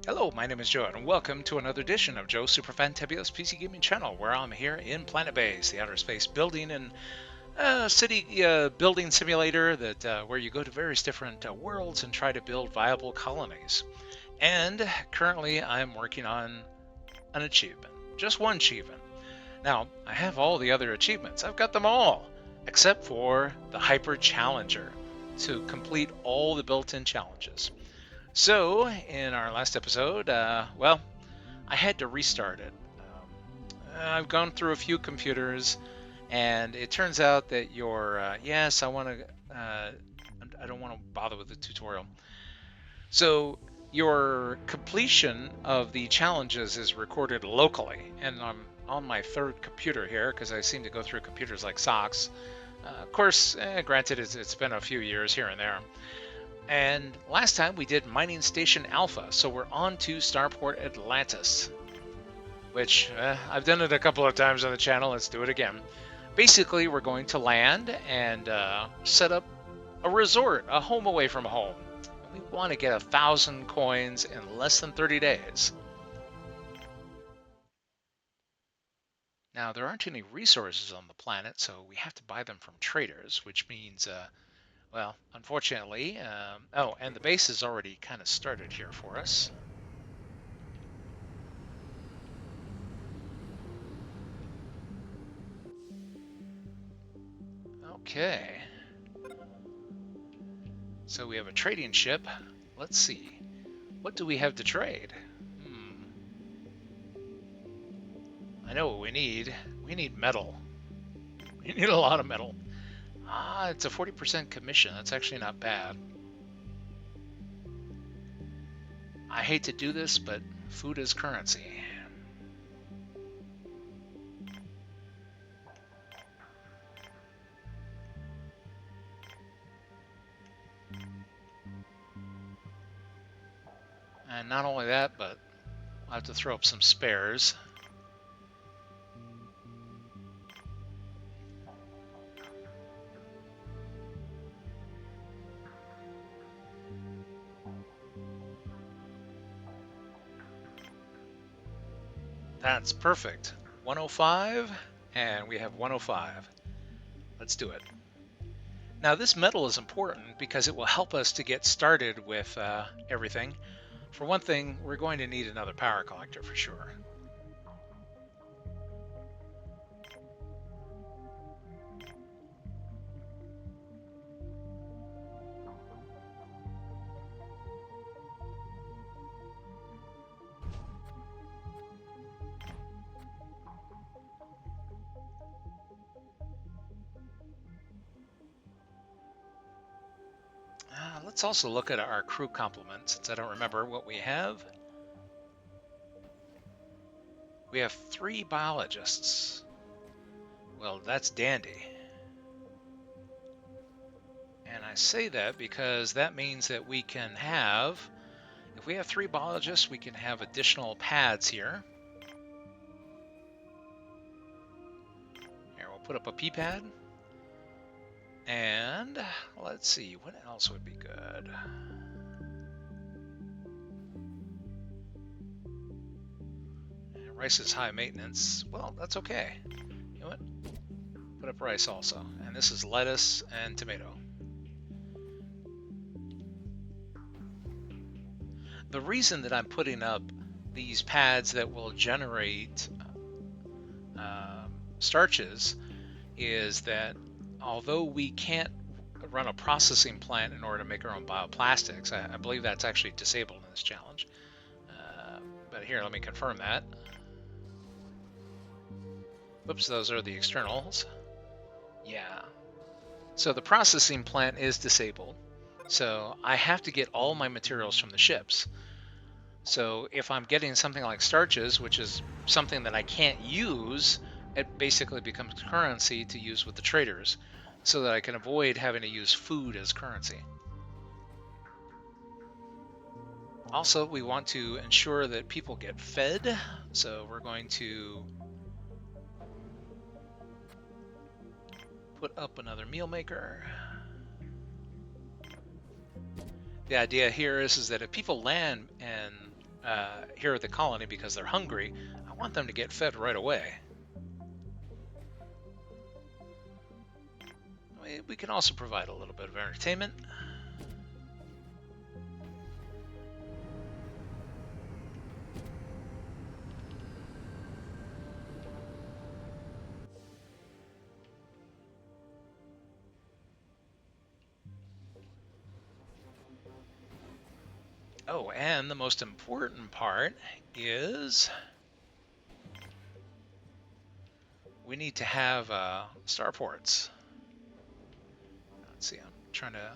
Hello, my name is Joe, and welcome to another edition of Joe's Superfantabulous PC Gaming Channel, where I'm here in Planetbase, the outer space building and city building simulator that where you go to various different worlds and try to build viable colonies. And currently, I'm working on an achievement, just one achievement. Now, I have all the other achievements. I've got them all, except for the Hyper Challenger, to complete all the built-in challenges. So, in our last episode, well, I had to restart it. I've gone through a few computers, and it turns out that yes, I don't want to bother with the tutorial. So, your completion of the challenges is recorded locally, and I'm on my third computer here because I seem to go through computers like socks. Of course, granted, it's been a few years here and there. And last time we did Mining Station Alpha, so we're on to Starport Atlantis, which I've done it a couple of times on the channel. Let's do it again. Basically, we're going to land and set up a resort, a home away from home. And we want to get 1,000 coins in less than 30 days. Now, there aren't any resources on the planet, so we have to buy them from traders, which means well, unfortunately, oh, and the base is already kind of started here for us. Okay. So we have a trading ship. Let's see. What do we have to trade? I know what we need. We need metal. We need a lot of metal. Ah, it's a 40% commission. That's actually not bad. I hate to do this, but food is currency. And not only that, but I'll have to throw up some spares. That's perfect. 105, and we have 105. Let's do it. Now this metal is important because it will help us to get started with everything. For one thing, we're going to need another power collector for sure. Let's also look at our crew complement, since I don't remember what we have. We have 3 biologists. Well, that's dandy. And I say that because that means that we can have, if we have 3 biologists, we can have additional pads here. Here, we'll put up a P pad. And let's see, what else would be good? And rice is high maintenance. Well, that's okay. You know what? Put up rice also. And this is lettuce and tomato. The reason that I'm putting up these pads that will generate starches is that although we can't run a processing plant in order to make our own bioplastics, I believe that's actually disabled in this challenge. But here, let me confirm that. Whoops, those are the externals. Yeah. So the processing plant is disabled. So I have to get all my materials from the ships. So if I'm getting something like starches, which is something that I can't use, it basically becomes currency to use with the traders, so that I can avoid having to use food as currency. Also, we want to ensure that people get fed, so we're going to put up another meal maker. The idea here is that if people land and here at the colony because they're hungry. I want them to get fed right away. We can also provide a little bit of entertainment. Oh, and the most important part is we need to have starports. Let's see, I'm trying to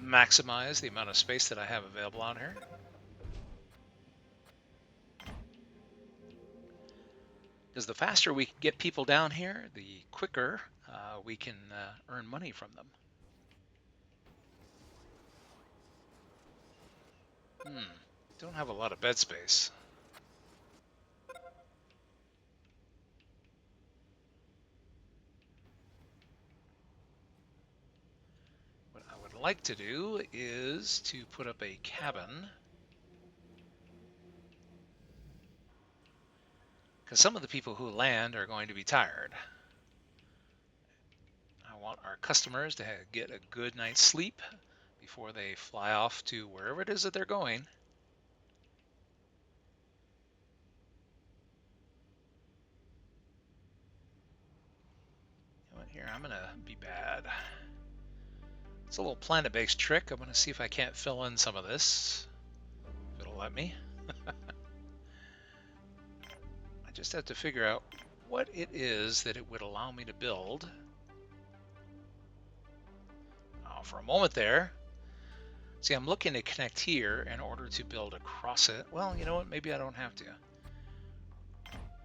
maximize the amount of space that I have available on here. Because the faster we can get people down here, the quicker we can earn money from them. Don't have a lot of bed space. What I would like to do is to put up a cabin. Because some of the people who land are going to be tired. I want our customers to get a good night's sleep before they fly off to wherever it is that they're going. Here, I'm going to be bad. It's a little planet-based trick. I'm going to see if I can't fill in some of this. If it'll let me. I just have to figure out what it is that it would allow me to build. Oh, for a moment there. See, I'm looking to connect here in order to build across it. Well, you know what? Maybe I don't have to.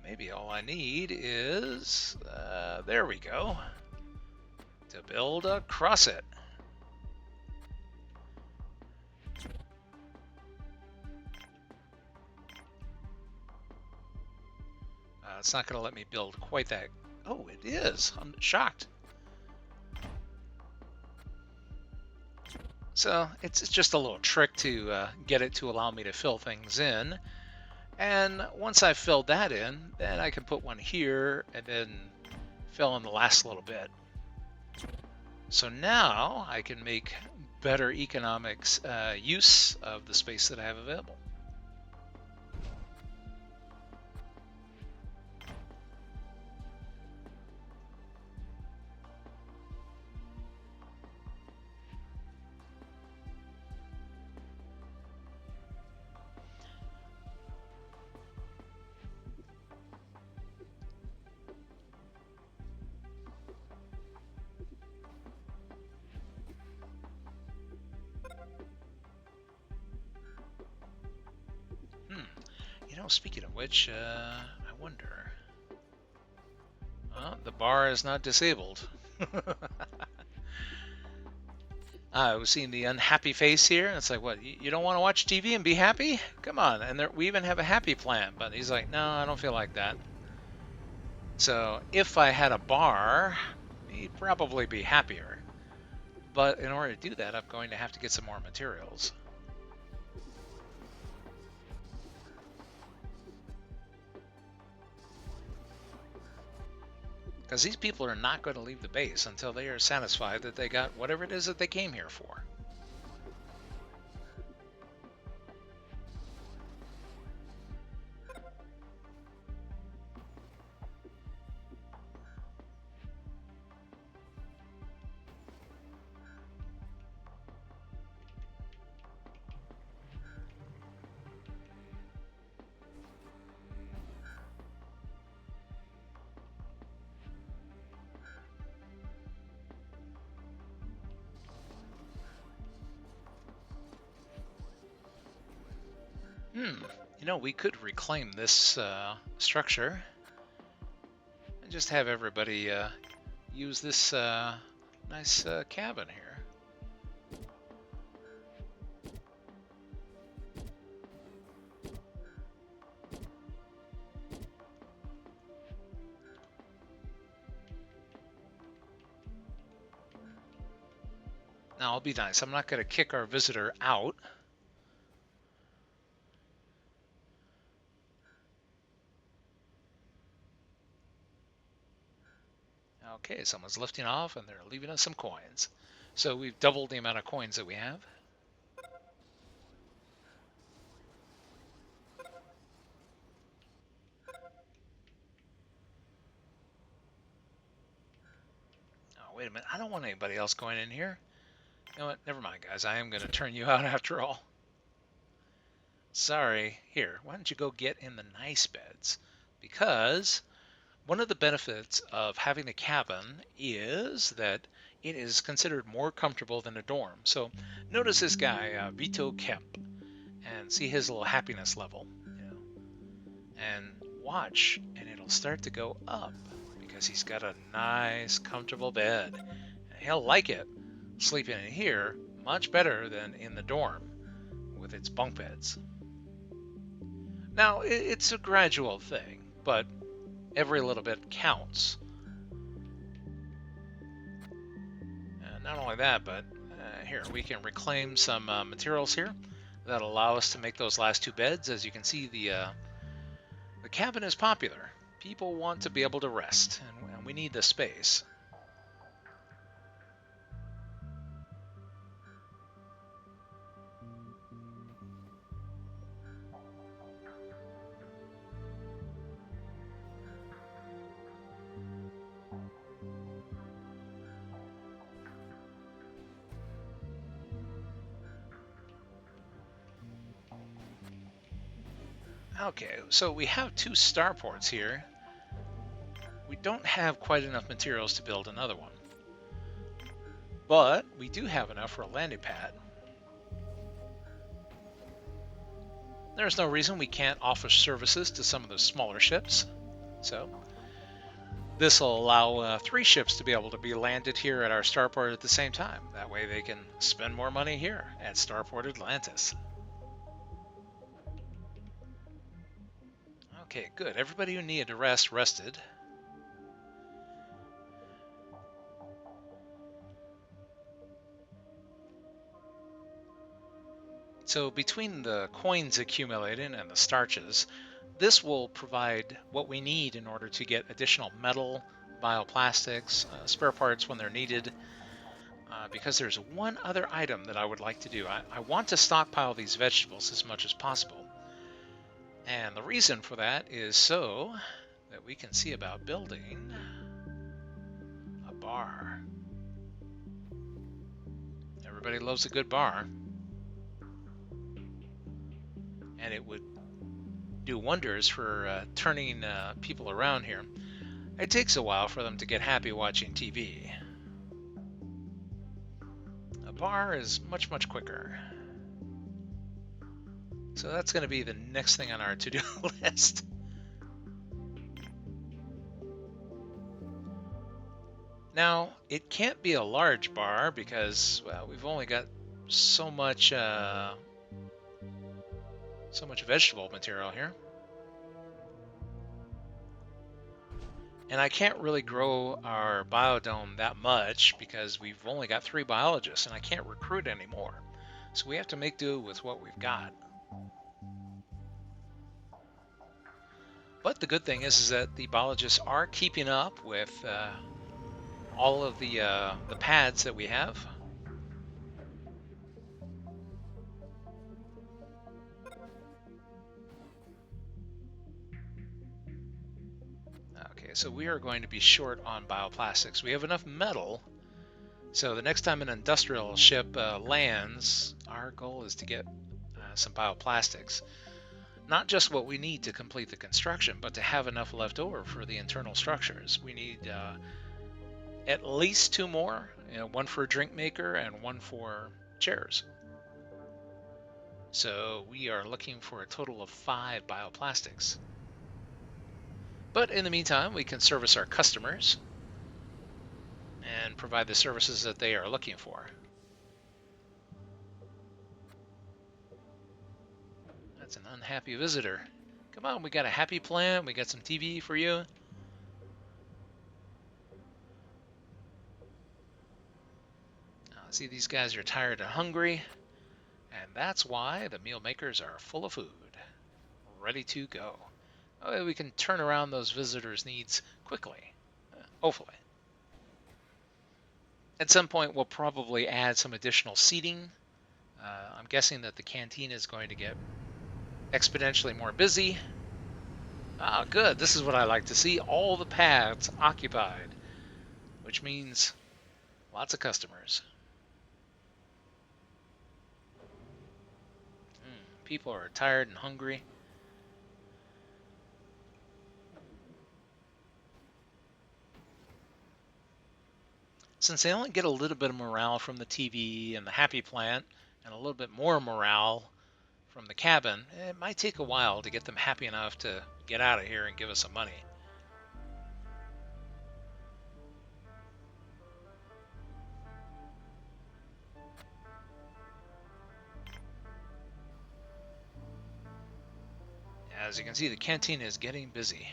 Maybe all I need is... there we go. To build across it. It's not going to let me build quite that. Oh, it is. I'm shocked. So it's just a little trick to get it to allow me to fill things in. And once I've filled that in, then I can put one here and then fill in the last little bit. So now I can make better economics use of the space that I have available. Speaking of which, I wonder. The bar is not disabled. I was seeing the unhappy face here, and it's like, what, you don't want to watch TV and be happy? Come on, and we even have a happy plan, but he's like, no, I don't feel like that. So if I had a bar, he'd probably be happier. But in order to do that, I'm going to have to get some more materials. Because these people are not going to leave the base until they are satisfied that they got whatever it is that they came here for. We could reclaim this structure and just have everybody use this nice cabin here. Now, I'll be nice. I'm not going to kick our visitor out. Okay, someone's lifting off and they're leaving us some coins. So we've doubled the amount of coins that we have. Oh, wait a minute. I don't want anybody else going in here. You know what? Never mind, guys. I am going to turn you out after all. Sorry. Here, why don't you go get in the nice beds? Because one of the benefits of having a cabin is that it is considered more comfortable than a dorm. So notice this guy, Vito Kemp, and see his little happiness level. And watch, and it'll start to go up because he's got a nice, comfortable bed. And he'll like it sleeping in here much better than in the dorm with its bunk beds. Now, it's a gradual thing, but every little bit counts. And not only that, but here, we can reclaim some materials here that allow us to make those last two beds. As you can see, the cabin is popular. People want to be able to rest, and we need the space. Okay, so we have two starports here. We don't have quite enough materials to build another one. But we do have enough for a landing pad. There's no reason we can't offer services to some of the smaller ships. So this will allow 3 ships to be able to be landed here at our starport at the same time. That way they can spend more money here at Starport Atlantis. Okay, good. Everybody who needed to rest, rested. So between the coins accumulating and the starches, this will provide what we need in order to get additional metal, bioplastics, spare parts when they're needed. Because there's one other item that I would like to do. I want to stockpile these vegetables as much as possible. And the reason for that is so that we can see about building a bar. Everybody loves a good bar. And it would do wonders for turning people around here. It takes a while for them to get happy watching TV. A bar is much, much quicker. So that's going to be the next thing on our to-do list. Now, it can't be a large bar because, well, we've only got so much vegetable material here. And I can't really grow our biodome that much because we've only got 3 biologists and I can't recruit anymore. So we have to make do with what we've got. But the good thing is that the biologists are keeping up with all of the pads that we have. Okay, so we are going to be short on bioplastics. We have enough metal, so the next time an industrial ship lands, our goal is to get some bioplastics. Not just what we need to complete the construction, but to have enough left over for the internal structures. We need at least 2 more, one for a drink maker and 1 for chairs. So we are looking for a total of 5 bioplastics. But in the meantime, we can service our customers and provide the services that they are looking for. That's an unhappy visitor. Come on, we got a happy plant. We got some TV for you. See, these guys are tired and hungry, and that's why the meal makers are full of food, ready to go. Oh, we can turn around those visitors' needs quickly, hopefully. At some point, we'll probably add some additional seating. I'm guessing that the canteen is going to get exponentially more busy. Ah, good. This is what I like to see. All the paths occupied, which means lots of customers. People are tired and hungry. Since they only get a little bit of morale from the TV and the happy plant, and a little bit more morale from the cabin, it might take a while to get them happy enough to get out of here and give us some money. As you can see, the canteen is getting busy.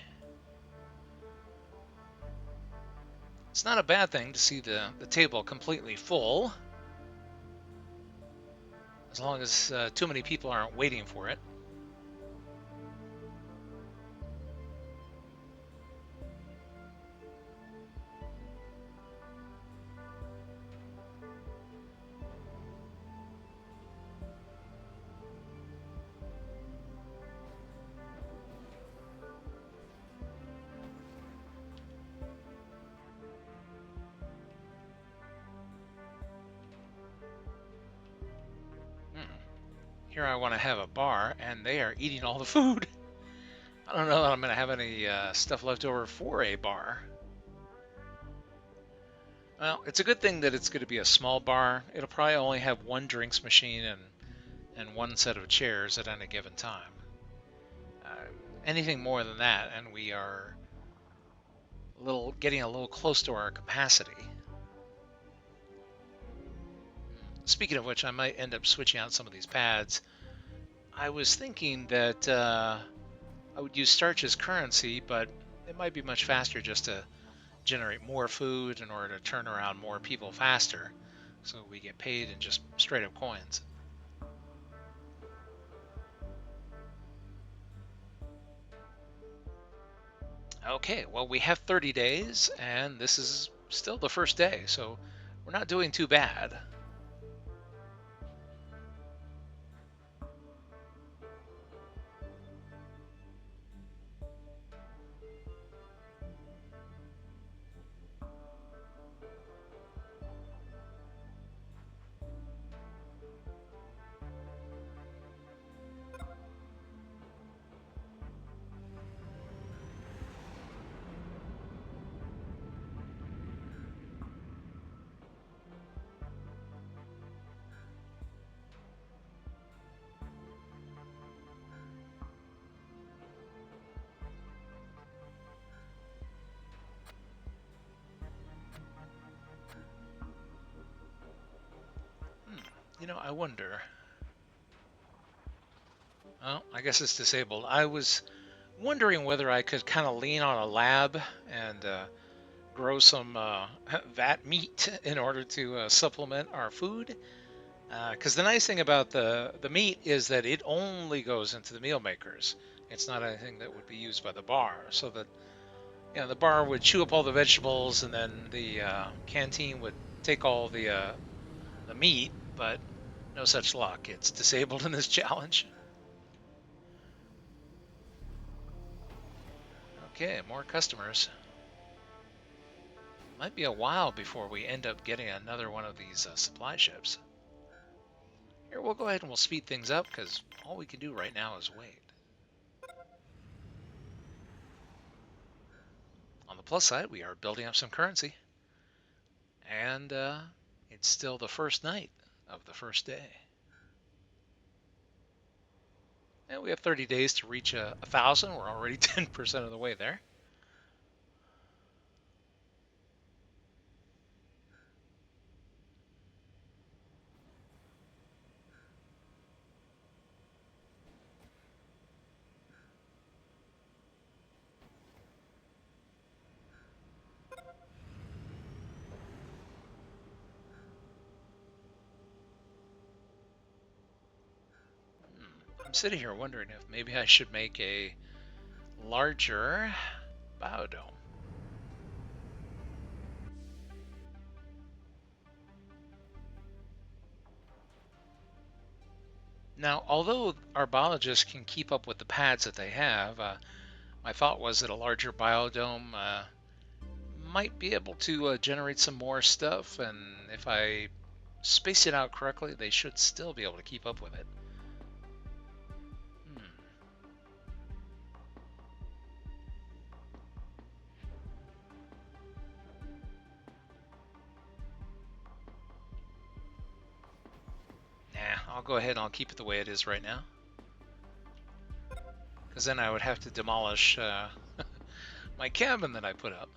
It's not a bad thing to see the table completely full, as long as too many people aren't waiting for it. Here I want to have a bar, and they are eating all the food. I don't know that I'm going to have any stuff left over for a bar. Well, it's a good thing that it's going to be a small bar. It'll probably only have one drinks machine and one set of chairs at any given time. Anything more than that, and we are getting a little close to our capacity. Speaking of which, I might end up switching out some of these pads. I was thinking that I would use starch as currency, but it might be much faster just to generate more food in order to turn around more people faster, so we get paid in just straight up coins. Okay, well, we have 30 days, and this is still the first day, so we're not doing too bad. You know, I wonder. Oh, I guess it's disabled. I was wondering whether I could kind of lean on a lab and grow some vat meat in order to supplement our food. Because the nice thing about the meat is that it only goes into the meal makers. It's not anything that would be used by the bar. So that the bar would chew up all the vegetables, and then the canteen would take all the meat. But no such luck. It's disabled in this challenge. Okay, more customers. Might be a while before we end up getting another one of these supply ships. Here, we'll go ahead and we'll speed things up because all we can do right now is wait. On the plus side, we are building up some currency. And it's still the first night of the first day. And we have 30 days to reach 1,000. We're already 10% of the way there. I'm sitting here wondering if maybe I should make a larger biodome. Now, although our biologists can keep up with the pads that they have, my thought was that a larger biodome might be able to generate some more stuff, and if I space it out correctly, they should still be able to keep up with it. Nah, I'll go ahead and I'll keep it the way it is right now. Because then I would have to demolish my cabin that I put up.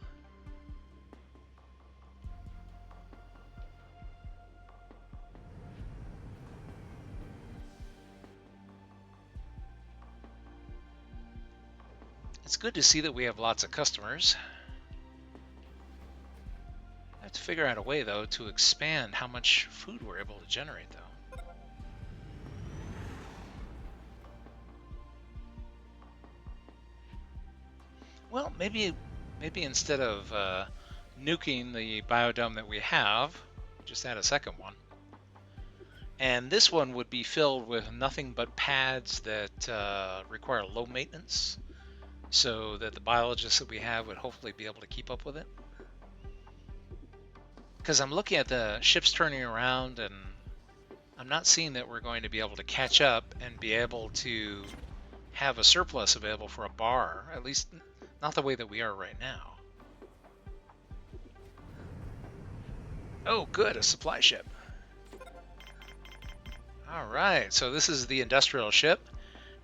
It's good to see that we have lots of customers. I have to figure out a way, though, to expand how much food we're able to generate, though. Well, maybe instead of nuking the biodome that we have, just add a second one. And this one would be filled with nothing but pads that require low maintenance, so that the biologists that we have would hopefully be able to keep up with it. Because I'm looking at the ships turning around, and I'm not seeing that we're going to be able to catch up and be able to have a surplus available for a bar, at least not the way that we are right now. Oh, good, a supply ship. All right, so this is the industrial ship,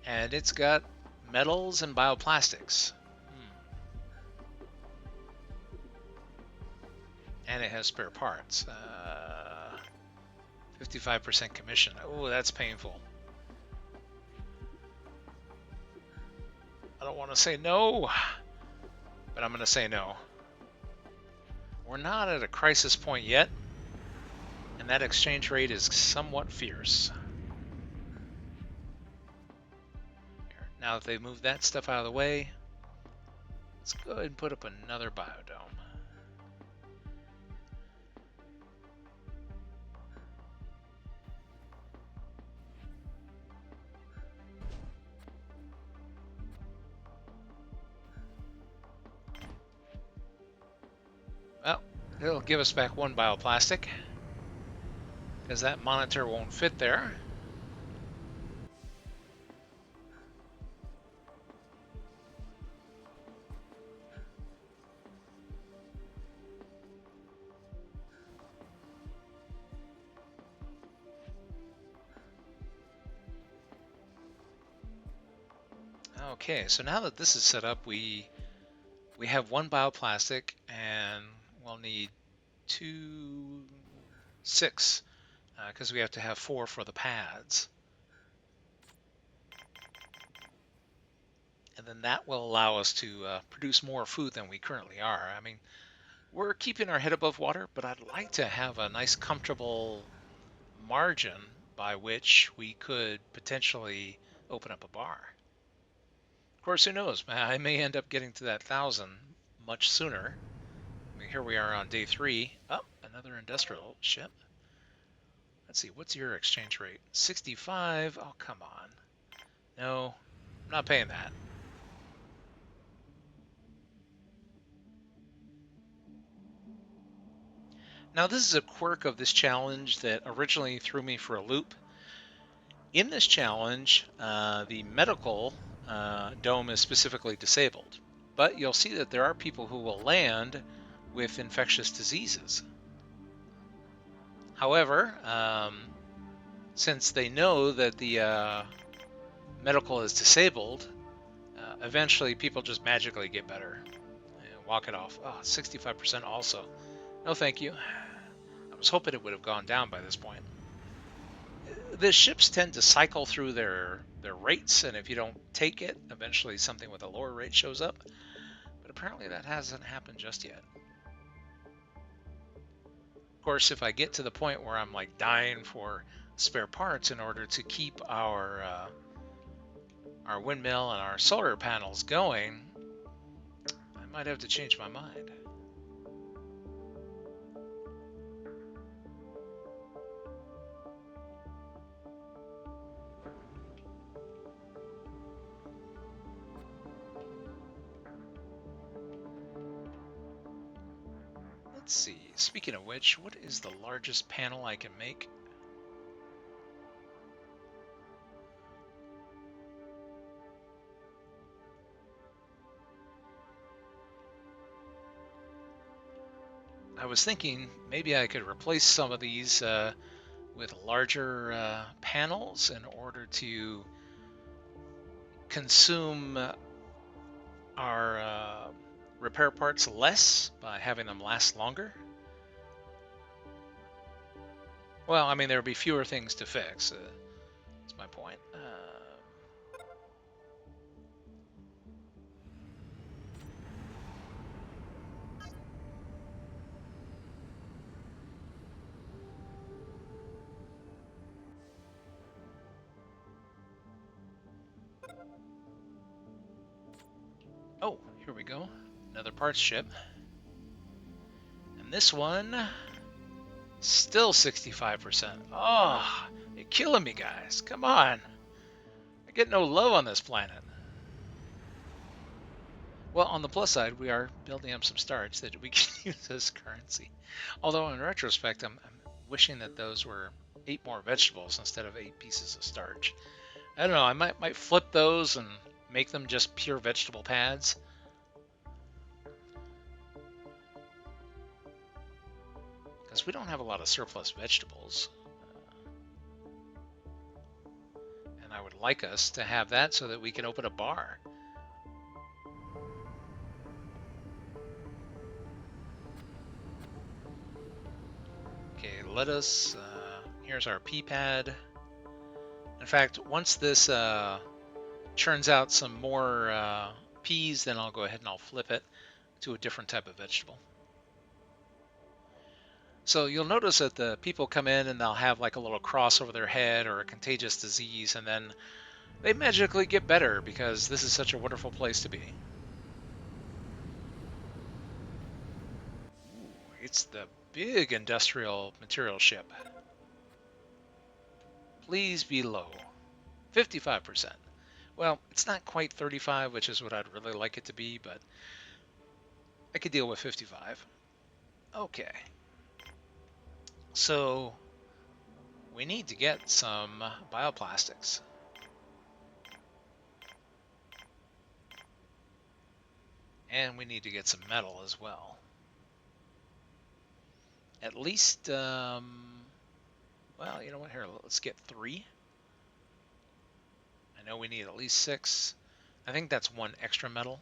and it's got metals and bioplastics. And it has spare parts. 55% commission. Oh, that's painful. I don't want to say no, but I'm going to say no. We're not at a crisis point yet, and that exchange rate is somewhat fierce. Now that they've moved that stuff out of the way, let's go ahead and put up another biodome. Well, it'll give us back one bioplastic, because that monitor won't fit there. Okay, so now that this is set up, we have one bioplastic, and we'll need 6, because we have to have 4 for the pads. And then that will allow us to produce more food than we currently are. I mean, we're keeping our head above water, but I'd like to have a nice, comfortable margin by which we could potentially open up a bar. Of course, who knows? I may end up getting to that 1,000 much sooner. I mean, here we are on day 3. Oh, another industrial ship. Let's see, what's your exchange rate? 65? Oh, come on. No, I'm not paying that. Now, this is a quirk of this challenge that originally threw me for a loop. In this challenge, the medical dome is specifically disabled, but you'll see that there are people who will land with infectious diseases. However, since they know that the medical is disabled, eventually people just magically get better and walk it off. Oh, 65% also. No thank you. I was hoping it would have gone down by this point. The ships tend to cycle through their rates, and if you don't take it, eventually something with a lower rate shows up. But apparently that hasn't happened just yet. Of course, if I get to the point where I'm like dying for spare parts in order to keep our windmill and our solar panels going, I might have to change my mind. Let's see. Speaking of which, what is the largest panel I can make? I was thinking maybe I could replace some of these with larger panels in order to consume our repair parts less by having them last longer. Well, I mean, there would be fewer things to fix. That's my point. Oh, here we go. Another parts ship. And this one, still 65%. Oh, you're killing me, guys. Come on. I get no love on this planet. Well, on the plus side, we are building up some starch that we can use as currency. Although, in retrospect, I'm wishing that those were 8 more vegetables instead of 8 pieces of starch. I don't know, I might flip those and make them just pure vegetable pads. Because we don't have a lot of surplus vegetables. And I would like us to have that so that we can open a bar. Okay, let us, here's our pea pad. In fact, once this churns out some more peas, then I'll go ahead and I'll flip it to a different type of vegetable. So you'll notice that the people come in and they'll have like a little cross over their head or a contagious disease, and then they magically get better because this is such a wonderful place to be. Ooh, it's the big industrial material ship. Please be low. 55%. Well, it's not quite 35, which is what I'd really like it to be, but I could deal with 55. Okay. So we need to get some bioplastics. And we need to get some metal as well. At least, well, you know what, here, let's get 3. I know we need at least 6. I think that's 1 extra metal.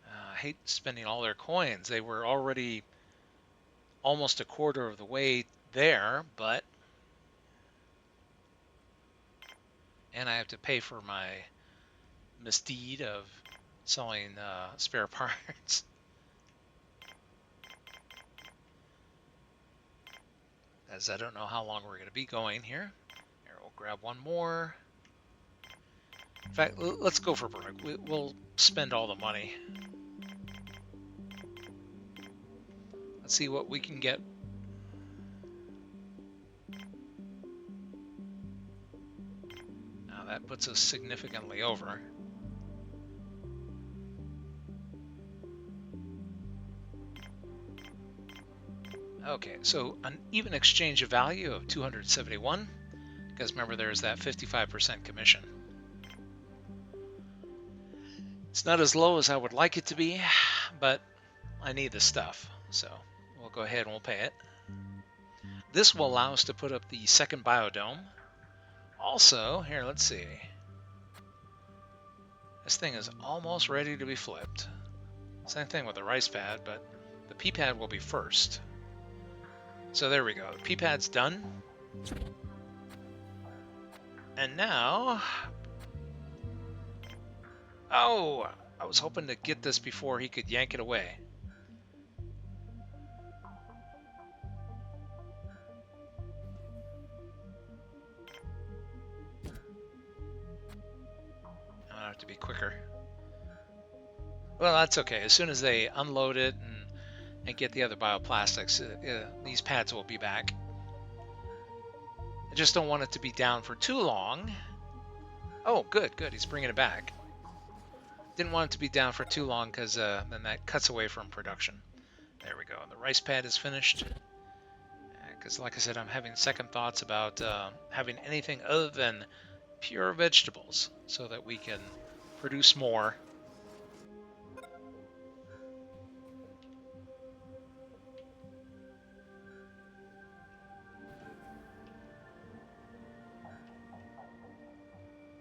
I hate spending all their coins. They were already almost a quarter of the way there, but... And I have to pay for my misdeed of selling spare parts. As I don't know how long we're going to be going here. Here, we'll grab 1 more. In fact, let's go for perfect. We'll spend all the money. Let's see what we can get. Now that puts us significantly over. Okay, so an even exchange of value of 271, because remember there's that 55% commission. It's not as low as I would like it to be, but I need the stuff, so we'll go ahead and we'll pay it. This will allow us to put up the second biodome. Also, here, let's see. This thing is almost ready to be flipped. Same thing with the rice pad, but the pea pad will be first. So there we go. The pea pad's done. And now... Oh, I was hoping to get this before he could yank it away. I have to be quicker. Well, that's okay. As soon as they unload it and get the other bioplastics, these pads will be back. I just don't want it to be down for too long. Oh, good, good. He's bringing it back. Didn't want it to be down for too long because then that cuts away from production. There we go. And the rice pad is finished. Because, like I said, I'm having second thoughts about having anything other than pure vegetables so that we can produce more.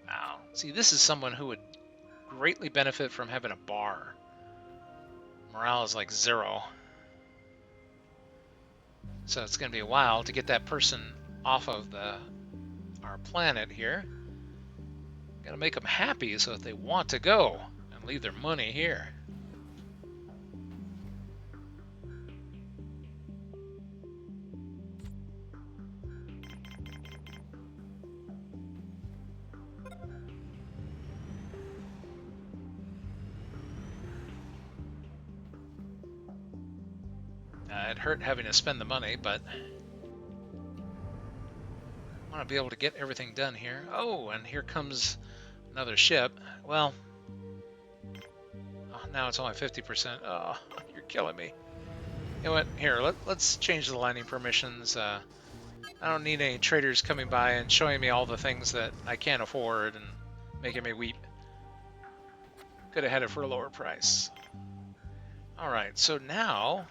Wow. See, this is someone who would greatly benefit from having a bar. Morale is like 0. So it's going to be a while to get that person off of our planet here. Got to make them happy so that they want to go and leave their money here. It hurt having to spend the money, but I want to be able to get everything done here. Oh, and here comes another ship. Well, now it's only 50%. Oh, you're killing me. You know what? Here, let's change the landing permissions. I don't need any traders coming by and showing me all the things that I can't afford and making me weep. Could have had it for a lower price. Alright, so now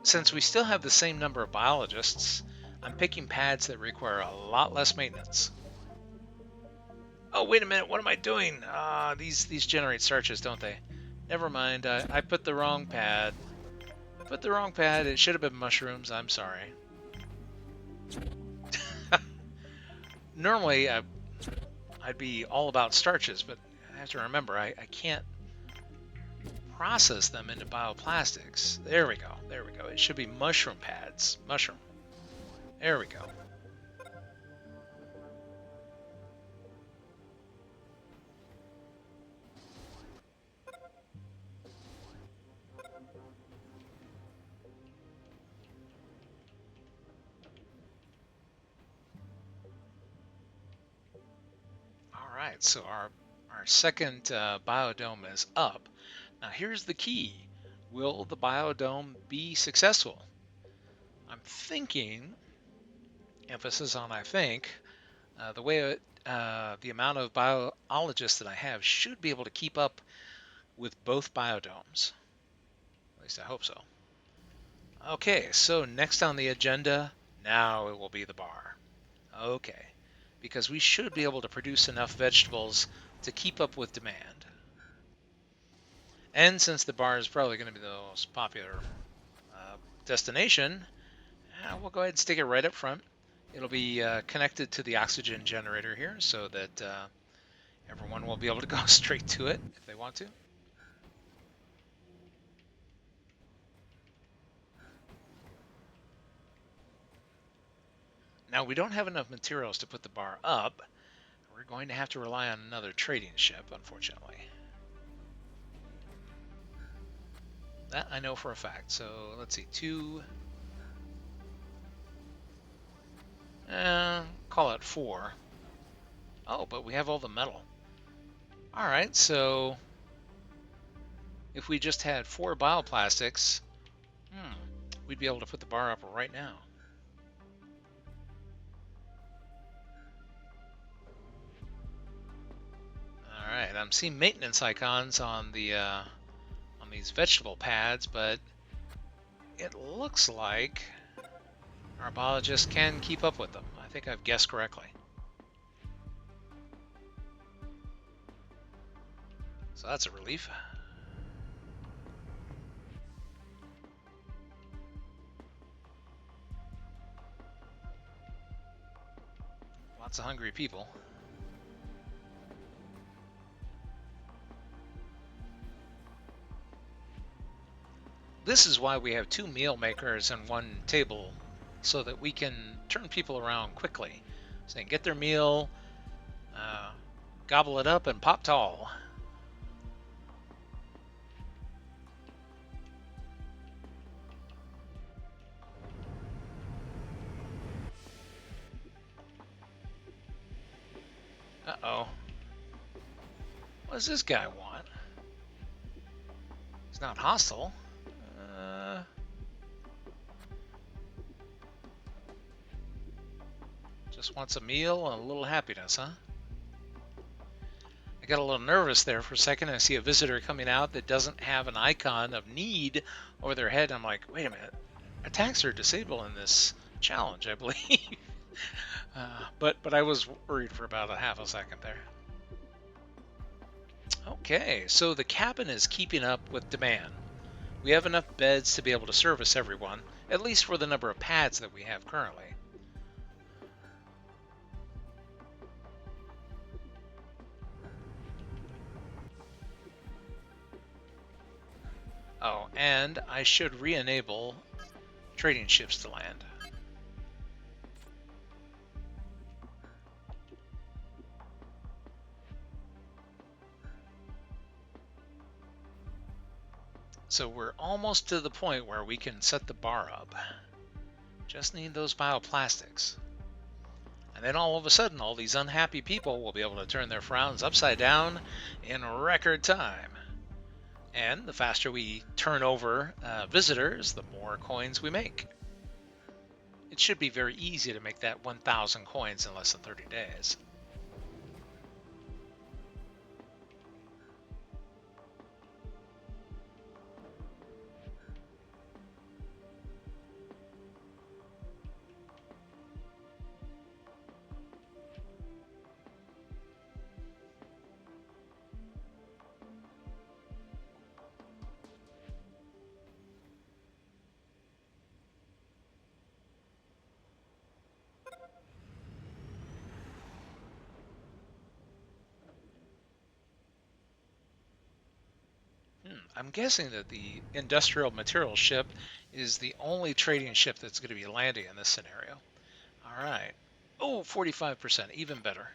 since we still have the same number of biologists, I'm picking pads that require a lot less maintenance. Oh, wait a minute, what am I doing? These generate starches, don't they? Never mind, I put the wrong pad. I put the wrong pad, it should have been mushrooms, I'm sorry. Normally, I'd be all about starches, but I have to remember, I can't process them into bioplastics. There we go, there we go. It should be mushroom pads. Mushroom. There we go. Alright, so our second biodome is up. Now here's the key. Will the biodome be successful? I'm thinking, emphasis on I think, the way the amount of biologists that I have should be able to keep up with both biodomes. At least I hope so. Okay, so next on the agenda, now it will be the bar. Okay, because we should be able to produce enough vegetables to keep up with demand. And since the bar is probably going to be the most popular destination, we'll go ahead and stick it right up front. It'll be connected to the oxygen generator here so that everyone will be able to go straight to it if they want to. Now, we don't have enough materials to put the bar up. We're going to have to rely on another trading ship, unfortunately. That I know for a fact. So let's see, 2. Call it 4. Oh, but we have all the metal. Alright, so if we just had 4 bioplastics, we'd be able to put the bar up right now. Alright, I'm seeing maintenance icons on the on these vegetable pads, but it looks like our biologists can keep up with them. I think I've guessed correctly. So that's a relief. Lots of hungry people. This is why we have 2 meal makers and 1 table, so that we can turn people around quickly. So they can get their meal, gobble it up, and pop tall. Uh-oh. What does this guy want? He's not hostile. Just wants a meal and a little happiness, huh? I got a little nervous there for a second. I see a visitor coming out that doesn't have an icon of need over their head. I'm like, wait a minute. Attacks are disabled in this challenge, I believe. But I was worried for about a half a second there. Okay, so the cabin is keeping up with demand. We have enough beds to be able to service everyone, at least for the number of pads that we have currently. Oh, and I should re-enable trading ships to land. So we're almost to the point where we can set the bar up. Just need those bioplastics. And then all of a sudden, all these unhappy people will be able to turn their frowns upside down in record time. And the faster we turn over visitors, the more coins we make. It should be very easy to make that 1,000 coins in less than 30 days. I'm guessing that the industrial material ship is the only trading ship that's going to be landing in this scenario. All right. Oh, 45%, even better.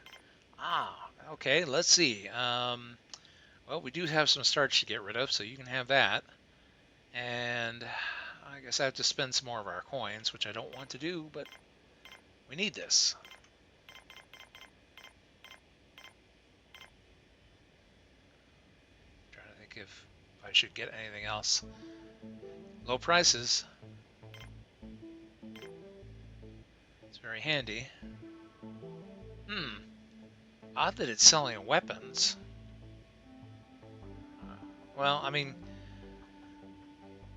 Ah, okay, let's see. Well, we do have some starch to get rid of, so you can have that. And I guess I have to spend some more of our coins, which I don't want to do, but we need this. Trying to think if I should get anything else. Low prices. It's very handy. Odd that it's selling weapons. Well, I mean,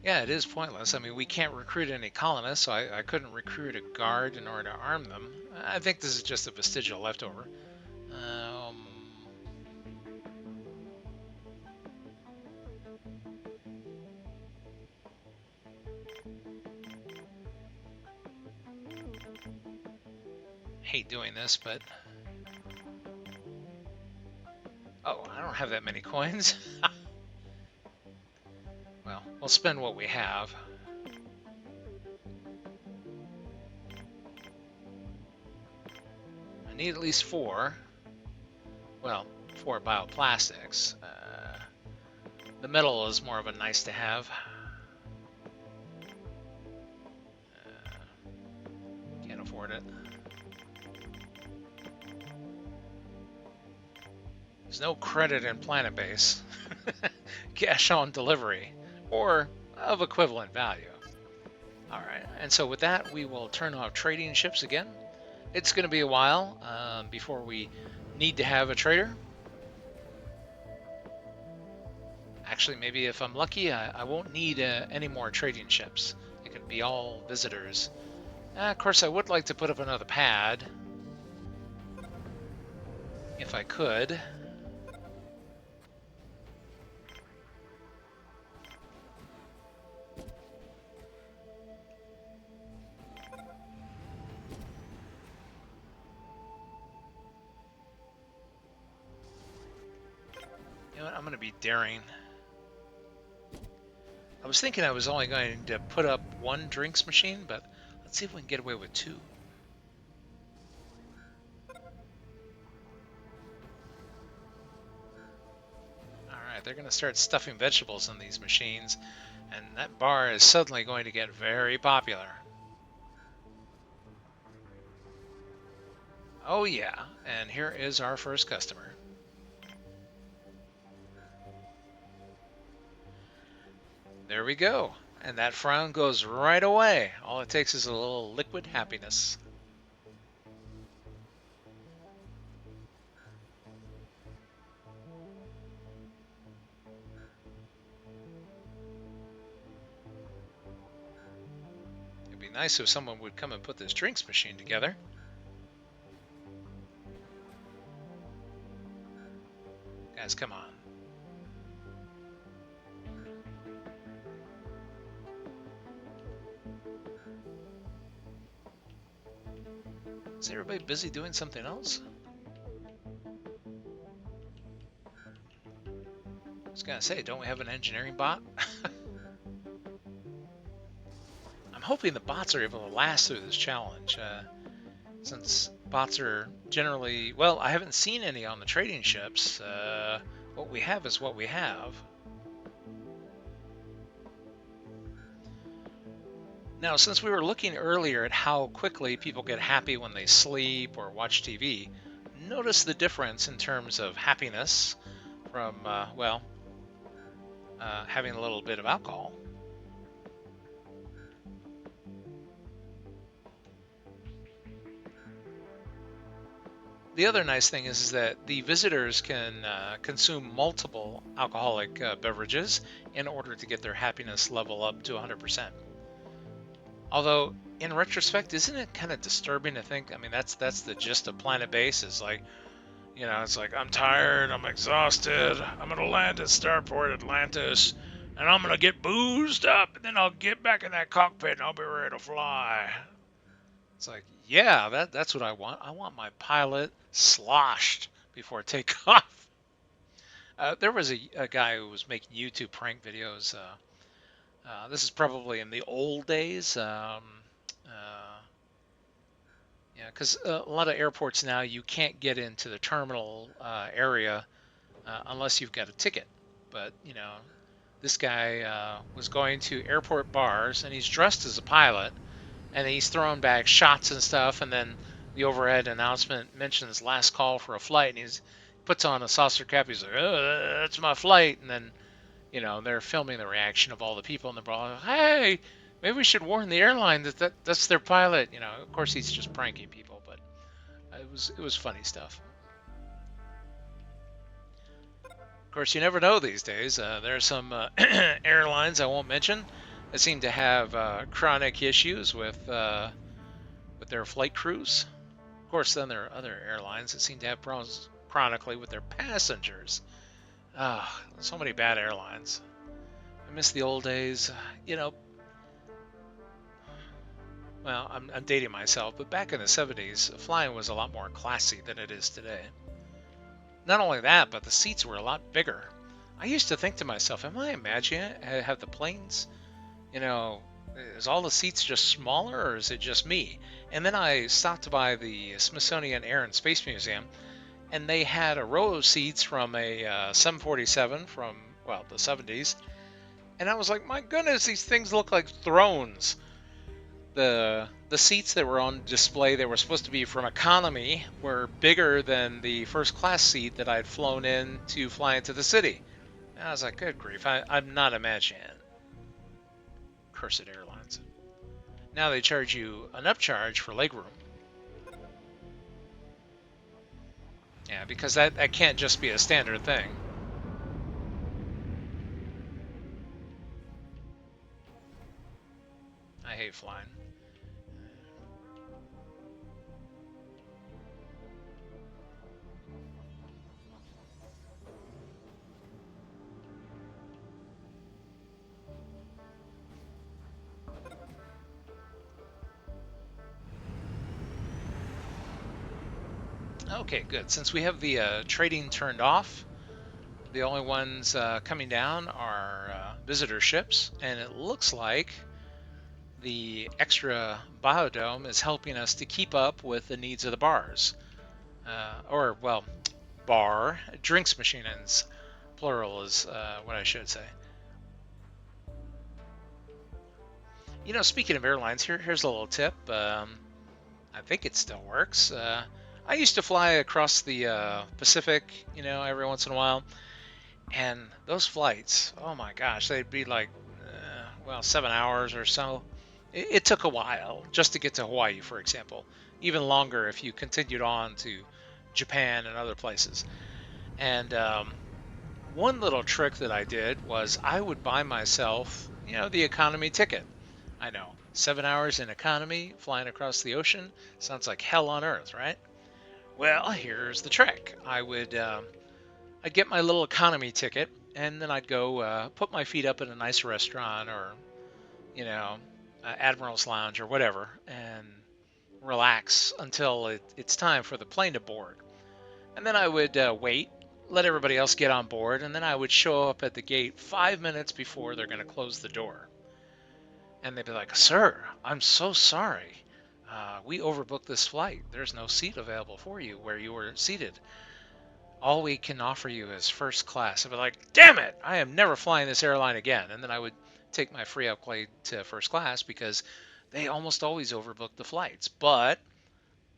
yeah, it is pointless. I mean, we can't recruit any colonists, so I couldn't recruit a guard in order to arm them. I think this is just a vestigial leftover. Hate doing this, but... Oh, I don't have that many coins. Well, we'll spend what we have. I need at least 4. Well, 4 bioplastics. The metal is more of a nice to have. Can't afford it. There's no credit in Planetbase. Cash on delivery, or of equivalent value. Alright, and so with that, we will turn off trading ships again. It's going to be a while before we need to have a trader. Actually, maybe if I'm lucky, I won't need any more trading ships. It could be all visitors. Of course, I would like to put up another pad, if I could. I'm going to be daring. I was thinking I was only going to put up 1 drinks machine, but let's see if we can get away with 2. Alright, they're going to start stuffing vegetables in these machines, and that bar is suddenly going to get very popular. Oh yeah, and here is our first customer. There we go. And that frown goes right away. All it takes is a little liquid happiness. It'd be nice if someone would come and put this drinks machine together. Guys, come on. Is everybody busy doing something else? I was gonna say, don't we have an engineering bot? I'm hoping the bots are able to last through this challenge, since bots are generally, well, I haven't seen any on the trading ships. What we have is what we have. Now, since we were looking earlier at how quickly people get happy when they sleep or watch TV, notice the difference in terms of happiness from, having a little bit of alcohol. The other nice thing is that the visitors can consume multiple alcoholic beverages in order to get their happiness level up to 100%. Although, in retrospect, isn't it kind of disturbing to think? I mean, that's the gist of Planetbase. Is like, you know, it's like, I'm tired, I'm exhausted, I'm gonna land at Starport, Atlantis, and I'm gonna get boozed up, and then I'll get back in that cockpit and I'll be ready to fly. It's like, yeah, that's what I want. I want my pilot sloshed before takeoff. There was a guy who was making YouTube prank videos. This is probably in the old days. Yeah, because a lot of airports now, you can't get into the terminal area unless you've got a ticket. But, you know, this guy was going to airport bars, and he's dressed as a pilot, and he's throwing back shots and stuff, and then the overhead announcement mentions last call for a flight, and he puts on a saucer cap. He's like, oh, that's my flight. And then, you know, they're filming the reaction of all the people in the bar. Hey, maybe we should warn the airline that's their pilot. You know, of course he's just pranking people, but it was funny stuff. Of course, you never know these days. There are some airlines I won't mention that seem to have chronic issues with their flight crews. Of course, then there are other airlines that seem to have problems chronically with their passengers. So many bad airlines. I miss the old days. You know, well, I'm dating myself, but back in the 70s, flying was a lot more classy than it is today. Not only that, but the seats were a lot bigger. I used to think to myself, am I imagining it? Have the planes, you know, is all the seats just smaller, or is it just me? And then I stopped by the Smithsonian Air and Space Museum, and they had a row of seats from a 747 from, well, the 70s. And I was like, my goodness, these things look like thrones. The seats that were on display that were supposed to be from economy were bigger than the first class seat that I had flown in to fly into the city. And I was like, good grief, I'm not imagining it. Cursed airlines. Now they charge you an upcharge for legroom. Yeah, because that can't just be a standard thing. I hate flying. Okay, good. Since we have the trading turned off, the only ones coming down are visitor ships, and it looks like the extra biodome is helping us to keep up with the needs of the bars. Bar, drinks machines, plural is what I should say. You know, speaking of airlines, here's a little tip. I think it still works. I used to fly across the Pacific, you know, every once in a while, and those flights, oh my gosh, they'd be like well, 7 hours or so. It took a while just to get to Hawaii, for example. Even longer if you continued on to Japan and other places. And one little trick that I did was I would buy myself, the economy ticket. I know, 7 hours in economy, flying across the ocean, sounds like hell on earth, right? Well, here's the trick. I'd get my little economy ticket, and then I'd go put my feet up in a nice restaurant or, you know, Admiral's Lounge or whatever, and relax until it's time for the plane to board. And then I would wait, let everybody else get on board, and then I would show up at the gate 5 minutes before they're going to close the door. And they'd be like, "Sir, I'm so sorry. We overbooked this flight. There's no seat available for you where you were seated. All we can offer you is first class." I'd be like, "Damn it! I am never flying this airline again." And then I would take my free upgrade to first class because they almost always overbook the flights. But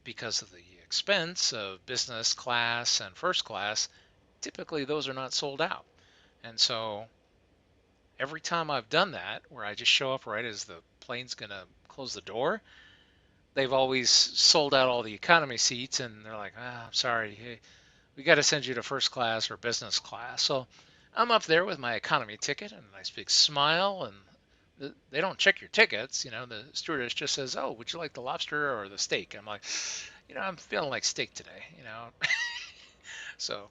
because of the expense of business class and first class, typically those are not sold out. And so every time I've done that, where I just show up right as the plane's going to close the door, they've always sold out all the economy seats, and they're like, "I'm sorry, hey, we got to send you to first class or business class." So I'm up there with my economy ticket and a nice big smile, and they don't check your tickets. The stewardess just says, "Oh, would you like the lobster or the steak?" I'm like, I'm feeling like steak today. So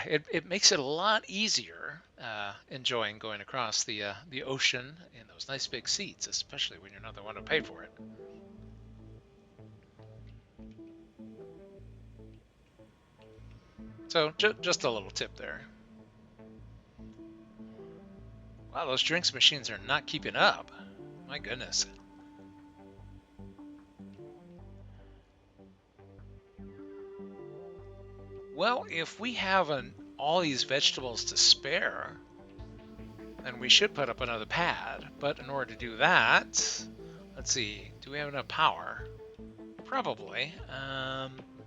it makes it a lot easier enjoying going across the ocean in those nice big seats, especially when you're not the one who paid for it. So just a little tip there. Wow, those drinks machines are not keeping up. My goodness. Well, if we have all these vegetables to spare, then we should put up another pad. But in order to do that, let's see, do we have enough power? Probably.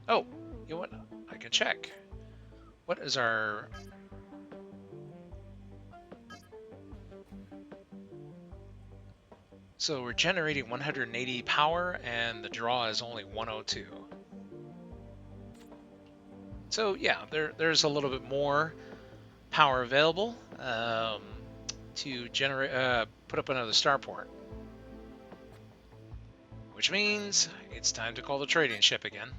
Oh, you know what? I can check. What is our... So we're generating 180 power, and the draw is only 102. So yeah, there's a little bit more power available to generate, put up another starport. Which means it's time to call the trading ship again.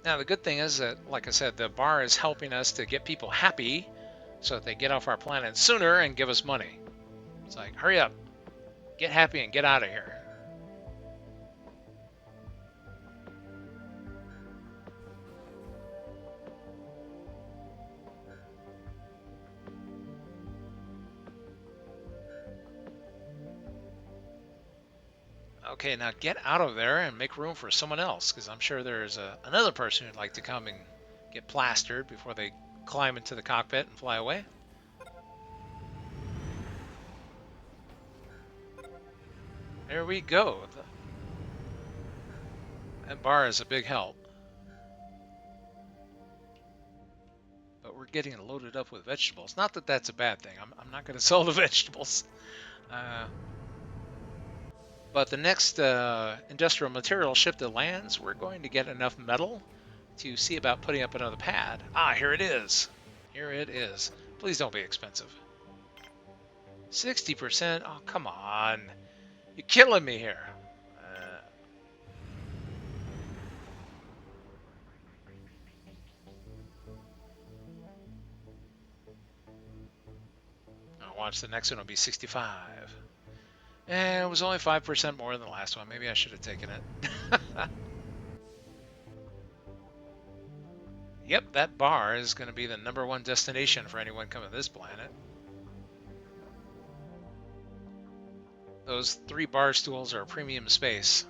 Now, the good thing is that, like I said, the bar is helping us to get people happy so that they get off our planet sooner and give us money. It's like, hurry up, get happy and get out of here. Okay, now get out of there and make room for someone else, because I'm sure there's another person who'd like to come and get plastered before they climb into the cockpit and fly away. There we go. That bar is a big help. But we're getting loaded up with vegetables. Not that that's a bad thing. I'm not going to sell the vegetables. But the next industrial material ship that lands, we're going to get enough metal to see about putting up another pad. Ah, here it is. Here it is. Please don't be expensive. 60%? Oh, come on. You're killing me here. Watch, the next one will be 65. And it was only 5% more than the last one. Maybe I should have taken it. Yep, that bar is going to be the #1 destination for anyone coming to this planet. Those 3 bar stools are premium space.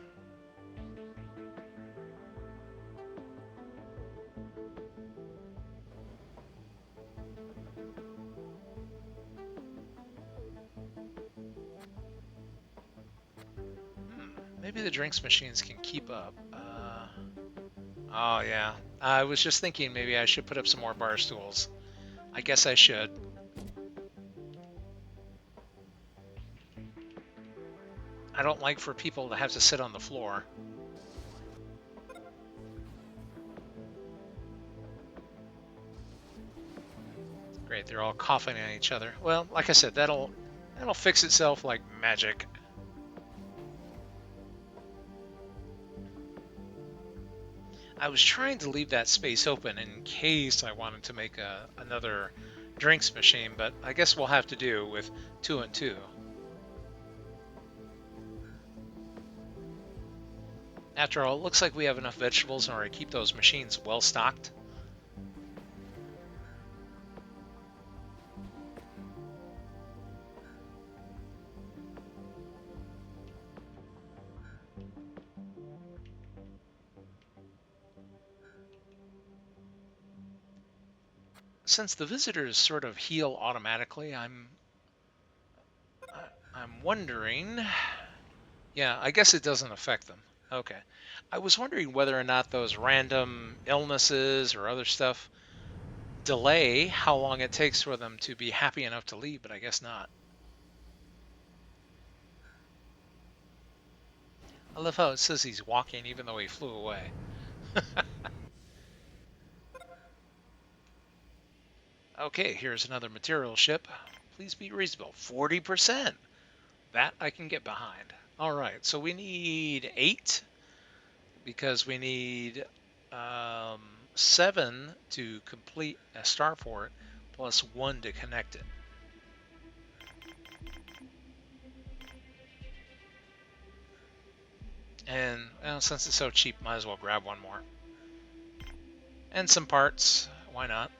maybe the drinks machines can keep up. Oh yeah, I was just thinking maybe I should put up some more bar stools. I guess I should. I don't like for people to have to sit on the floor. Great, they're all coughing at each other. Well, like I said, that'll fix itself like magic. I was trying to leave that space open in case I wanted to make another drinks machine, but I guess we'll have to do with 2 and 2. After all, it looks like we have enough vegetables in order to keep those machines well stocked. Since the visitors sort of heal automatically, I'm wondering. Yeah, I guess it doesn't affect them. Okay. I was wondering whether or not those random illnesses or other stuff delay how long it takes for them to be happy enough to leave, but I guess not. I love how it says he's walking even though he flew away. Okay, here's another material ship. Please be reasonable. 40%. That I can get behind. All right, so we need 8 because we need 7 to complete a starport plus 1 to connect it. And well, since it's so cheap, might as well grab 1 more. And some parts. Why not?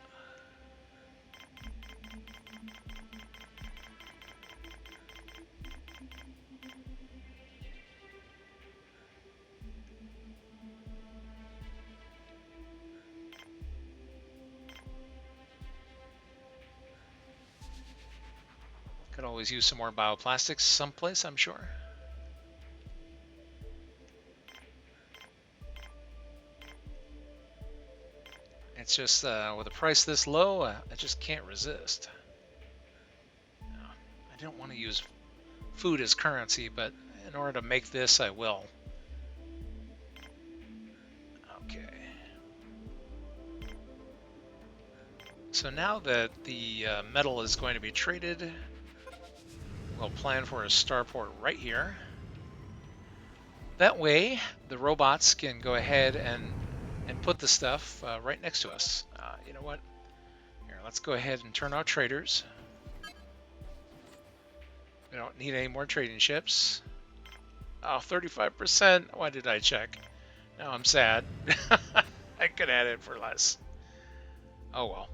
Could always use some more bioplastics someplace, I'm sure. It's just with a price this low, I just can't resist. No, I don't want to use food as currency, but in order to make this, I will. Okay. So now that the metal is going to be traded, we'll plan for a starport right here. That way, the robots can go ahead and put the stuff right next to us. You know what? Here, let's go ahead and turn our traders. We don't need any more trading ships. Oh, 35%. Why did I check? Now I'm sad. I could add it for less. Oh well.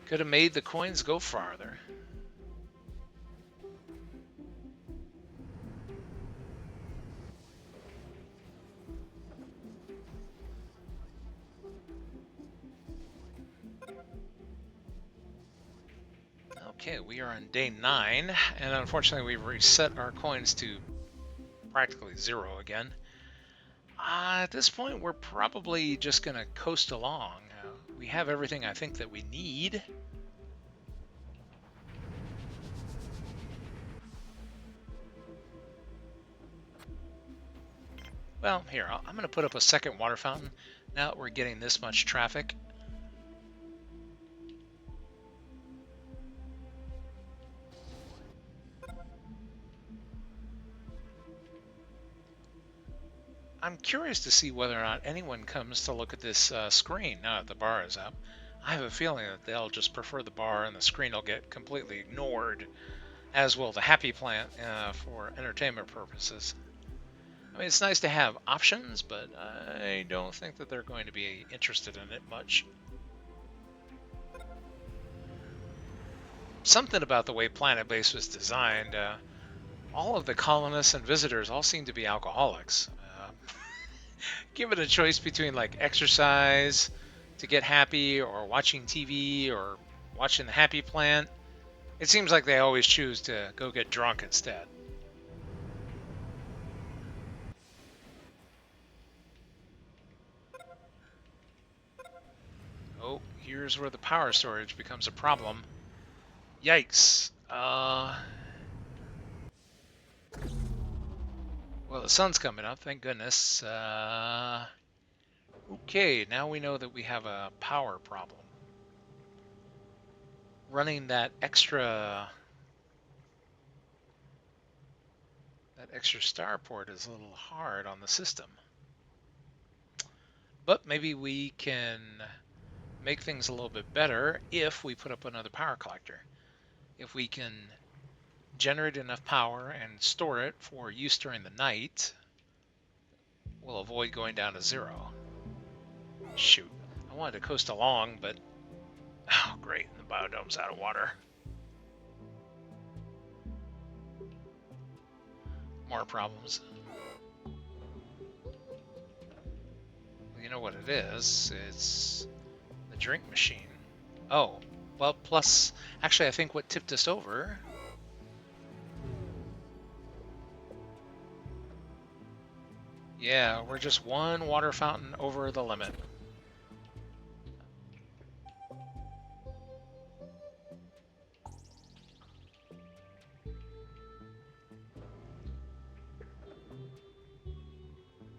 Could have made the coins go farther. Okay, we are on day 9, and unfortunately we've reset our coins to practically 0 again. At this point, we're probably just going to coast along. We have everything I think that we need. Well, here, I'm going to put up a second water fountain now that we're getting this much traffic. I'm curious to see whether or not anyone comes to look at this screen now that the bar is up. I have a feeling that they'll just prefer the bar and the screen will get completely ignored, as will the happy plant for entertainment purposes. I mean, it's nice to have options, but I don't think that they're going to be interested in it much. Something about the way Planetbase was designed, all of the colonists and visitors all seem to be alcoholics. Given a choice between like exercise to get happy or watching TV or watching the happy plant, It seems like they always choose to go get drunk instead. Oh, here's where the power storage becomes a problem. Yikes. Well, the sun's coming up, thank goodness. Okay, now we know that we have a power problem. Running that extra starport is a little hard on the system. But maybe we can make things a little bit better if we put up another power collector. If we can generate enough power and store it for use during the night, we'll avoid going down to zero. Shoot. I wanted to coast along, but... Oh, great. The biodome's out of water. More problems. You know what it is? It's the drink machine. Oh, well, plus... Actually, I think what tipped us over... Yeah, we're just one water fountain over the limit.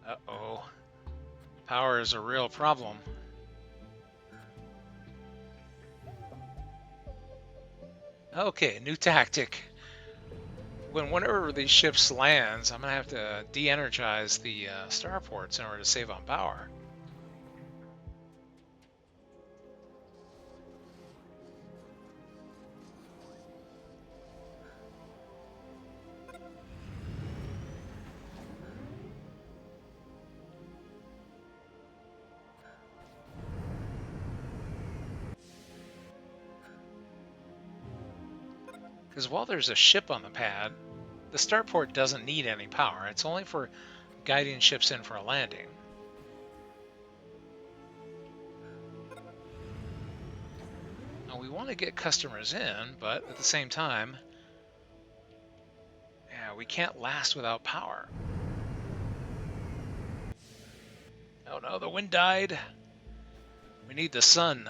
Uh-oh. Power is a real problem. Okay, new tactic. Whenever these ships lands, I'm going to have to de-energize the starports in order to save on power. Because while there's a ship on the pad, the starport doesn't need any power. It's only for guiding ships in for a landing. Now we want to get customers in, but at the same time, yeah, we can't last without power. Oh no, the wind died. We need the sun.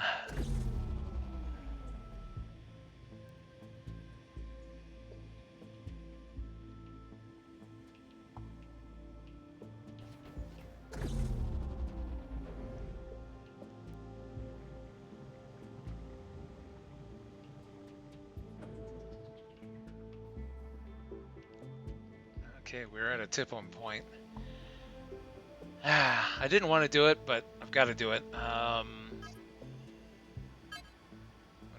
Okay, we're at a tipping point. I didn't want to do it, but I've got to do it.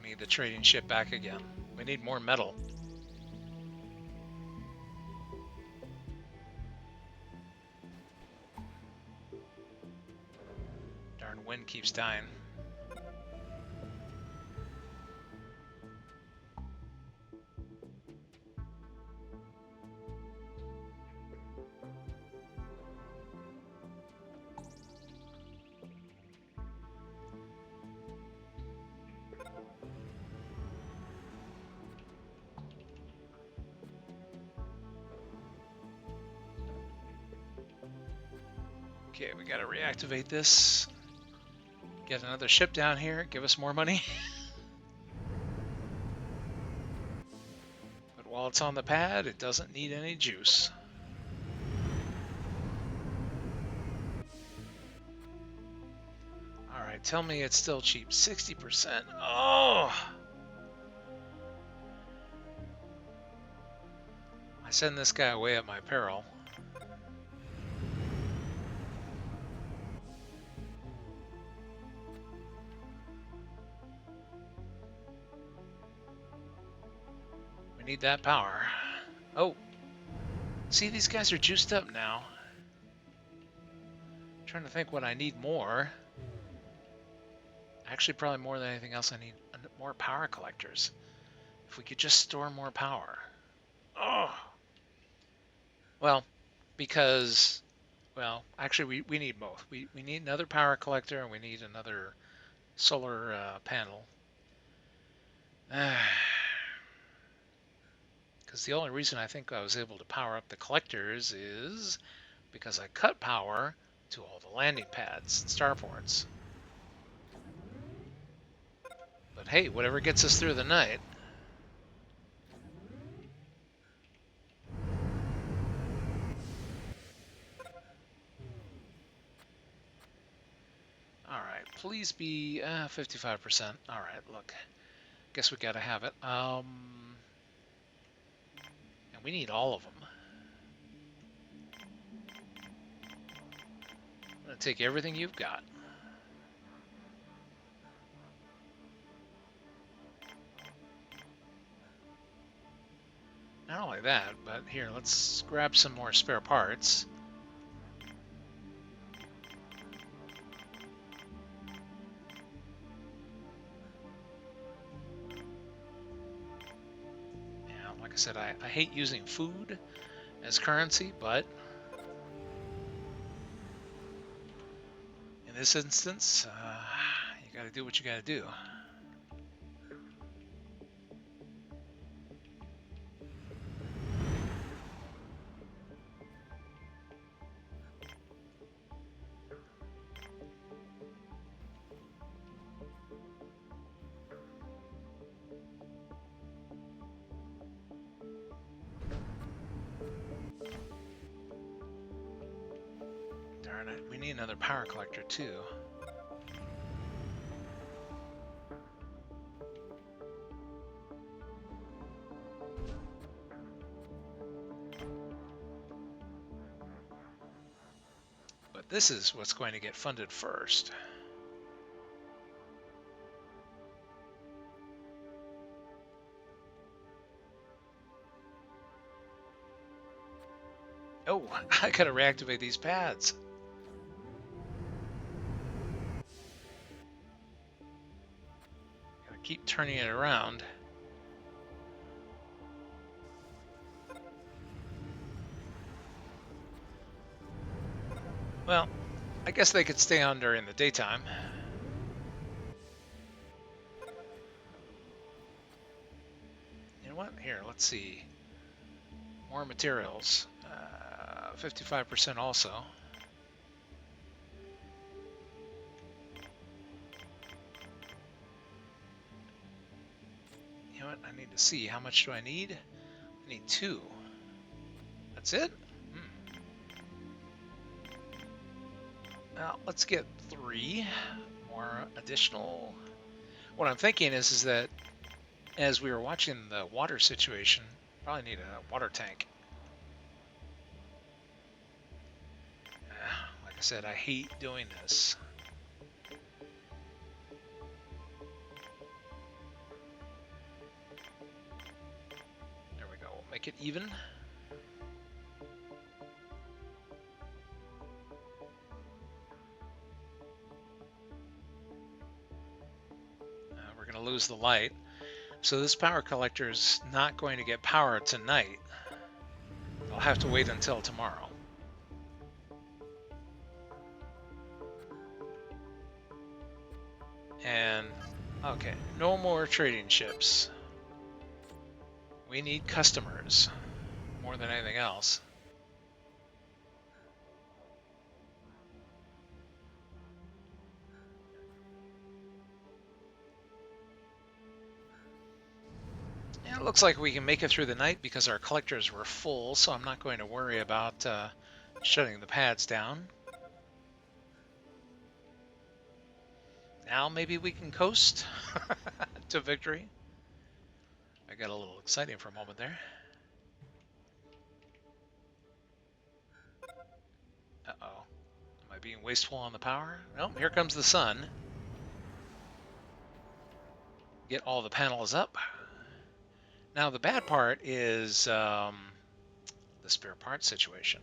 We need the trading ship back again. We need more metal. Darn wind keeps dying. Okay, we gotta reactivate this. Get another ship down here, give us more money. But while it's on the pad, it doesn't need any juice. Alright, tell me it's still cheap. 60%. Oh! I send this guy away at my peril. Need that power. Oh, see, these guys are juiced up now. I'm trying to think what I need more. Actually, probably more than anything else, I need more power collectors. If we could just store more power. Oh, well, because, well, actually, we need both. We need another power collector and we need another solar panel. Because the only reason I think I was able to power up the collectors is because I cut power to all the landing pads and starports. But hey, whatever gets us through the night. Alright, please be 55%. Alright, look. Guess we gotta have it. And we need all of them. I'm gonna take everything you've got. Not only that, but here, let's grab some more spare parts. Yeah, like I said, I hate using food as currency, but in this instance, you gotta do what you gotta do. Darn it, we need another power collector too. But this is what's going to get funded first. Oh, I gotta reactivate these pads. Gotta keep turning it around. Well, I guess they could stay on during the daytime. You know what? Here, let's see. More materials. 55% also. You know what? I need to see. How much do I need? I need 2. That's it? Well, let's get 3 more additional. What I'm thinking is that as we were watching the water situation, probably need a water tank. Like I said, I hate doing this. There we go. We'll make it even. We're going to lose the light. So this power collector is not going to get power tonight. I'll have to wait until tomorrow. And, okay, no more trading ships. We need customers more than anything else. And it looks like we can make it through the night because our collectors were full, so I'm not going to worry about shutting the pads down. Now maybe we can coast to victory. I got a little exciting for a moment there. Uh-oh. Am I being wasteful on the power? Well, here comes the sun. Get all the panels up. Now the bad part is the spare parts situation.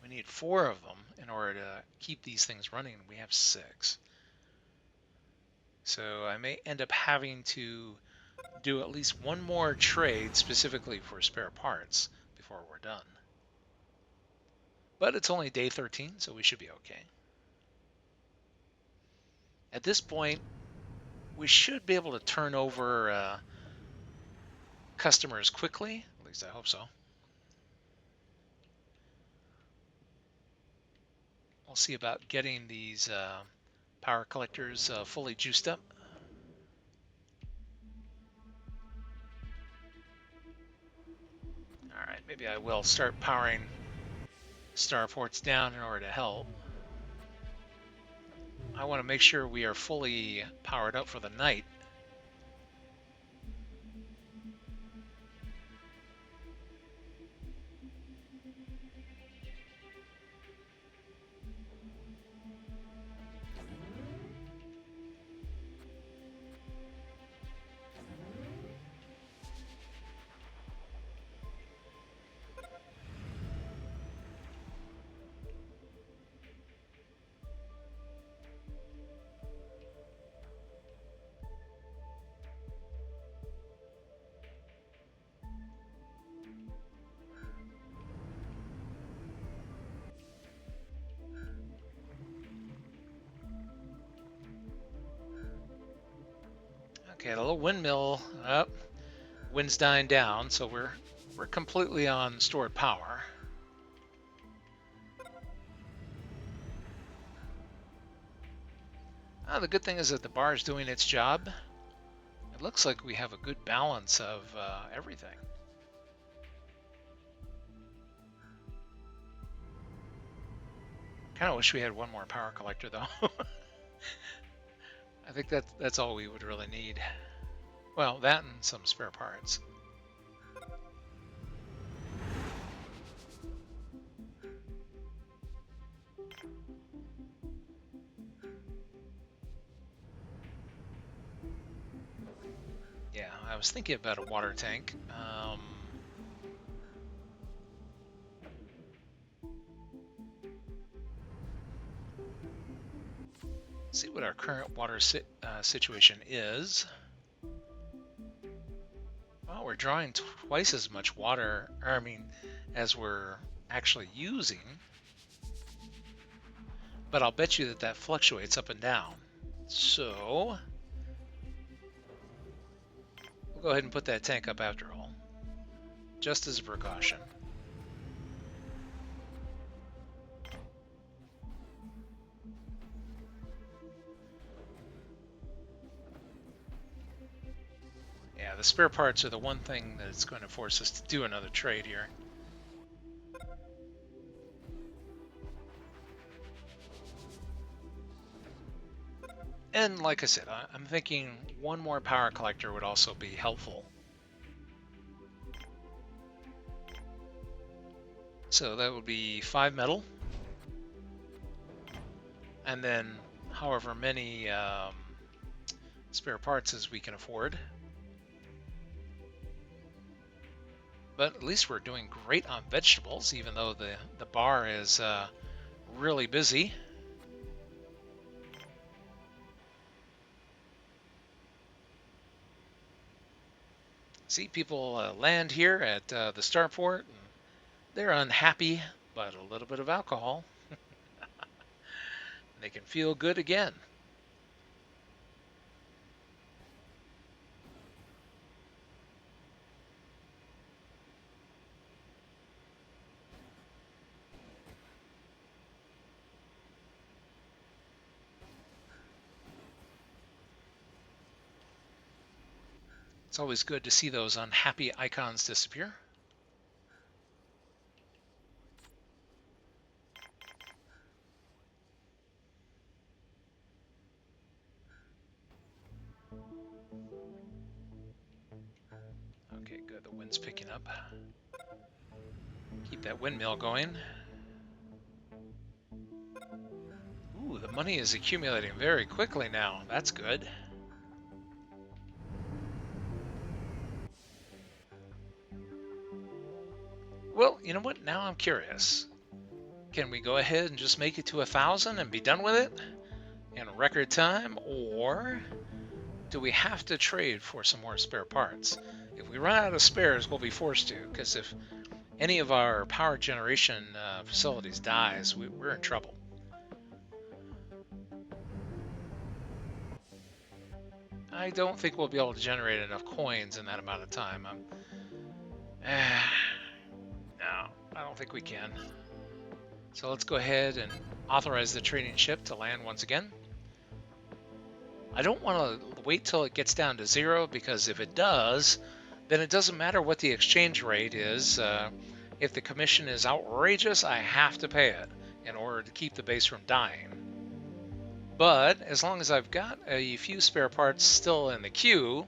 We need 4 of them in order to keep these things running. We have 6. So I may end up having to do at least one more trade specifically for spare parts before we're done. But it's only day 13, so we should be okay. At this point, we should be able to turn over customers quickly. At least I hope so. We'll see about getting these power collectors fully juiced up. All right, maybe I will start powering starports down in order to help. I want to make sure we are fully powered up for the night. Okay, the little windmill up. Wind's dying down, so we're completely on stored power. The good thing is that the bar is doing its job. It looks like we have a good balance of everything. Kind of wish we had one more power collector though. I think that's all we would really need. Well, that and some spare parts. Yeah, I was thinking about a water tank. See what our current water situation is. Well, we're drawing twice as much water, as we're actually using. But I'll bet you that fluctuates up and down. So we'll go ahead and put that tank up after all, just as a precaution. Yeah, the spare parts are the one thing that's going to force us to do another trade here. And like I said, I'm thinking one more power collector would also be helpful. So that would be 5 metal. And then however many spare parts as we can afford. But at least we're doing great on vegetables, even though the bar is really busy. See, people land here at the Starport, and they're unhappy, but a little bit of alcohol, they can feel good again. It's always good to see those unhappy icons disappear. Okay, good. The wind's picking up. Keep that windmill going. Ooh, the money is accumulating very quickly now. That's good. Well, you know what? Now I'm curious. Can we go ahead and just make it to 1,000 and be done with it in record time? Or do we have to trade for some more spare parts? If we run out of spares, we'll be forced to, because if any of our power generation facilities dies, we're in trouble. I don't think we'll be able to generate enough coins in that amount of time. No, I don't think we can. So let's go ahead and authorize the trading ship to land once again. I don't want to wait till it gets down to 0, because if it does, then it doesn't matter what the exchange rate is. If the commission is outrageous, I have to pay it in order to keep the base from dying. But as long as I've got a few spare parts still in the queue,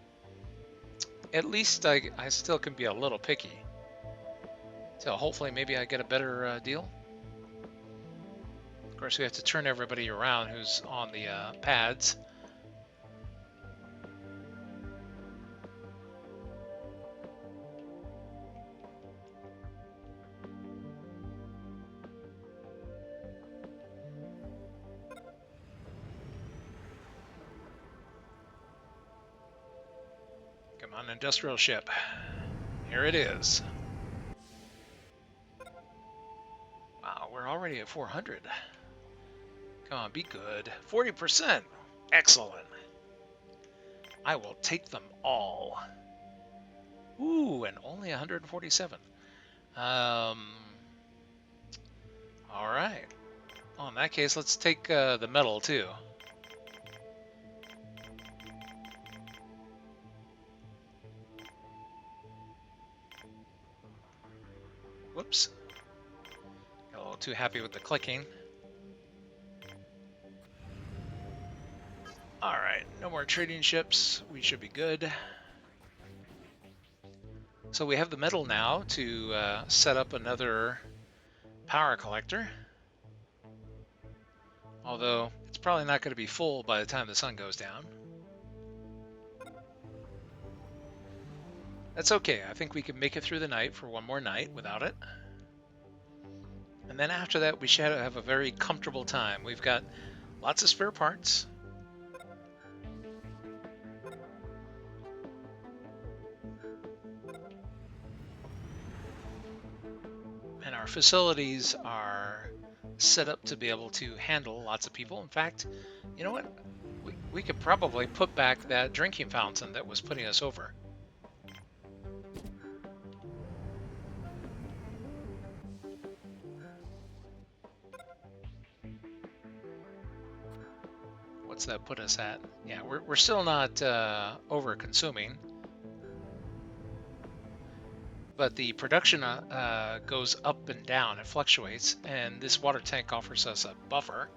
at least I still can be a little picky. So hopefully maybe I get a better deal. Of course, we have to turn everybody around who's on the pads. Come on, industrial ship. Here it is. Wow, we're already at 400. Come on, be good. 40%. Excellent. I will take them all. Ooh, and only 147. All right. Well, in that case, let's take the metal too. Whoops. Got a little too happy with the clicking. Alright, no more trading ships. We should be good. So we have the metal now to set up another power collector. Although, it's probably not going to be full by the time the sun goes down. That's okay. I think we can make it through the night for one more night without it. And then after that, we should have a very comfortable time. We've got lots of spare parts. And our facilities are set up to be able to handle lots of people. In fact, you know what? We could probably put back that drinking fountain that was putting us over. What's that put us at? Yeah, we're still not over consuming. But the production goes up and down, it fluctuates, and this water tank offers us a buffer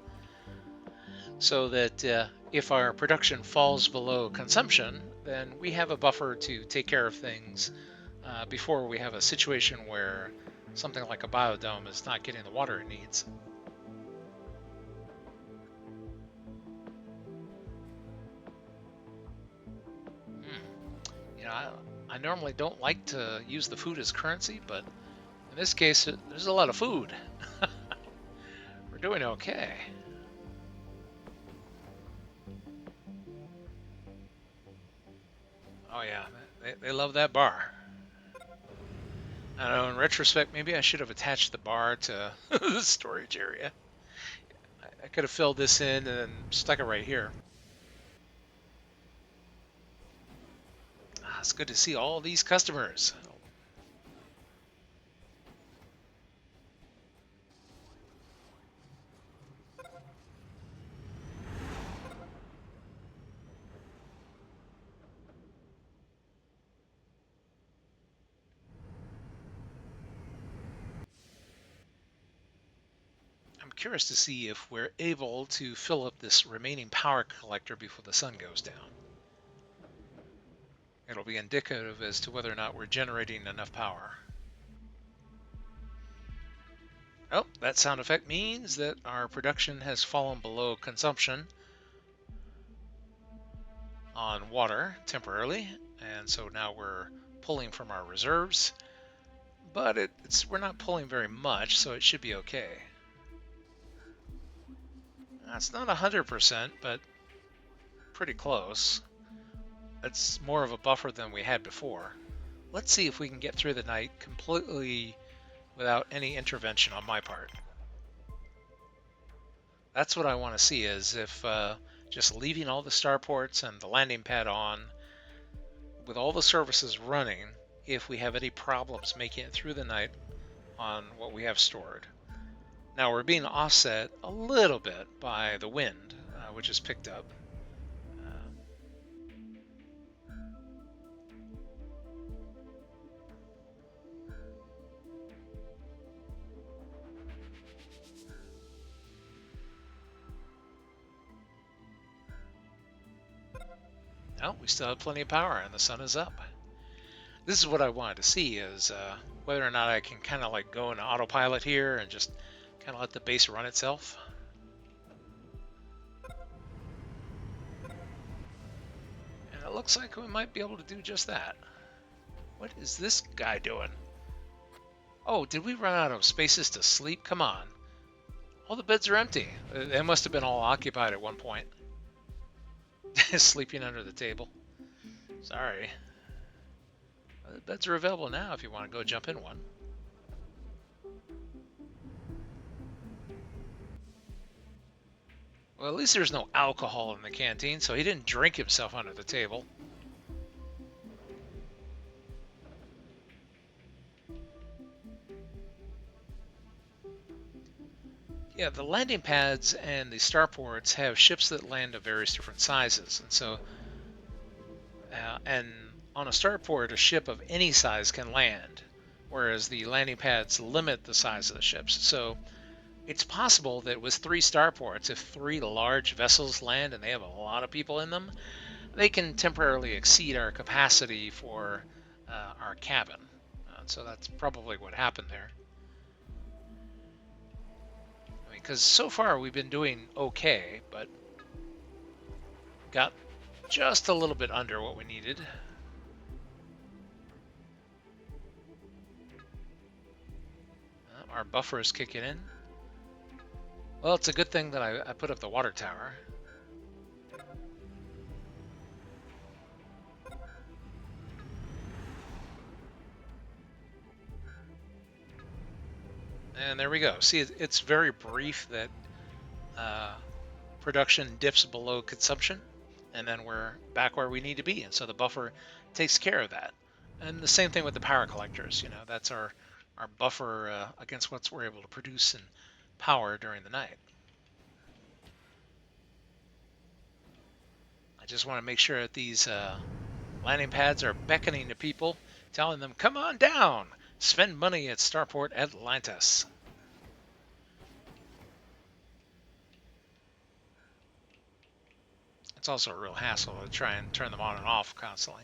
so that if our production falls below consumption, then we have a buffer to take care of things before we have a situation where something like a biodome is not getting the water it needs. You know, I normally don't like to use the food as currency, but in this case, there's a lot of food. We're doing okay. Oh yeah, they love that bar. I don't know, in retrospect, maybe I should have attached the bar to the storage area. I could have filled this in and then stuck it right here. It's good to see all these customers. I'm curious to see if we're able to fill up this remaining power collector before the sun goes down. It'll be indicative as to whether or not we're generating enough power. Oh, that sound effect means that our production has fallen below consumption on water temporarily, and so now we're pulling from our reserves, but we're not pulling very much, so it should be okay. It's not 100%, but pretty close. It's more of a buffer than we had before. Let's see if we can get through the night completely without any intervention on my part. That's what I want to see, is if just leaving all the starports and the landing pad on with all the services running if we have any problems making it through the night on what we have stored. Now we're being offset a little bit by the wind, which is picked up. No, we still have plenty of power and the sun is up. This is what I wanted to see, is whether or not I can kind of like go into autopilot here and just kind of let the base run itself. And it looks like we might be able to do just that. What is this guy doing? Oh, did we run out of spaces to sleep? Come on. All the beds are empty. They must have been all occupied at one point. Sleeping under the table. Sorry. The beds are available now if you want to go jump in one. Well, at least there's no alcohol in the canteen, so he didn't drink himself under the table. Yeah, the landing pads and the starports have ships that land of various different sizes, and so and on a starport, a ship of any size can land, whereas the landing pads limit the size of the ships. So it's possible that with 3 starports, if 3 large vessels land and they have a lot of people in them, they can temporarily exceed our capacity for our cabin. So that's probably what happened there. Because so far we've been doing okay, but got just a little bit under what we needed. Our buffer is kicking in. Well, it's a good thing that I put up the water tower. And there we go. See, it's very brief that production dips below consumption, and then we're back where we need to be. And so the buffer takes care of that. And the same thing with the power collectors. You know, that's our buffer against what we're able to produce in power during the night. I just want to make sure that these landing pads are beckoning to people, telling them, come on down, spend money at Starport Atlantis. It's also a real hassle to try and turn them on and off constantly.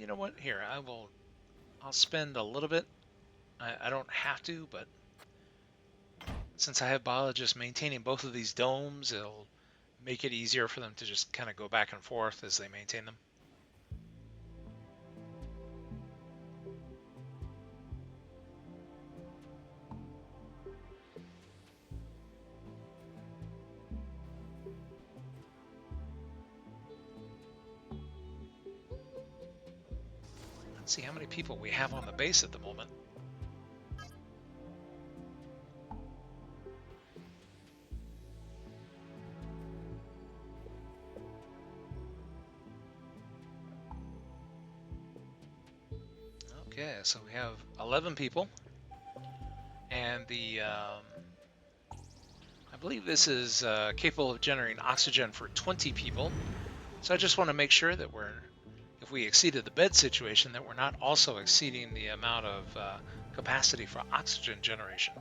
You know what? Here, I'll spend a little bit. I don't have to, but since I have biologists maintaining both of these domes, it'll make it easier for them to just kind of go back and forth as they maintain them. Let's see how many people we have on the base at the moment. Okay, so we have 11 people, and I believe this is capable of generating oxygen for 20 people. So I just want to make sure that if we exceeded the bed situation, that we're not also exceeding the amount of capacity for oxygen generation.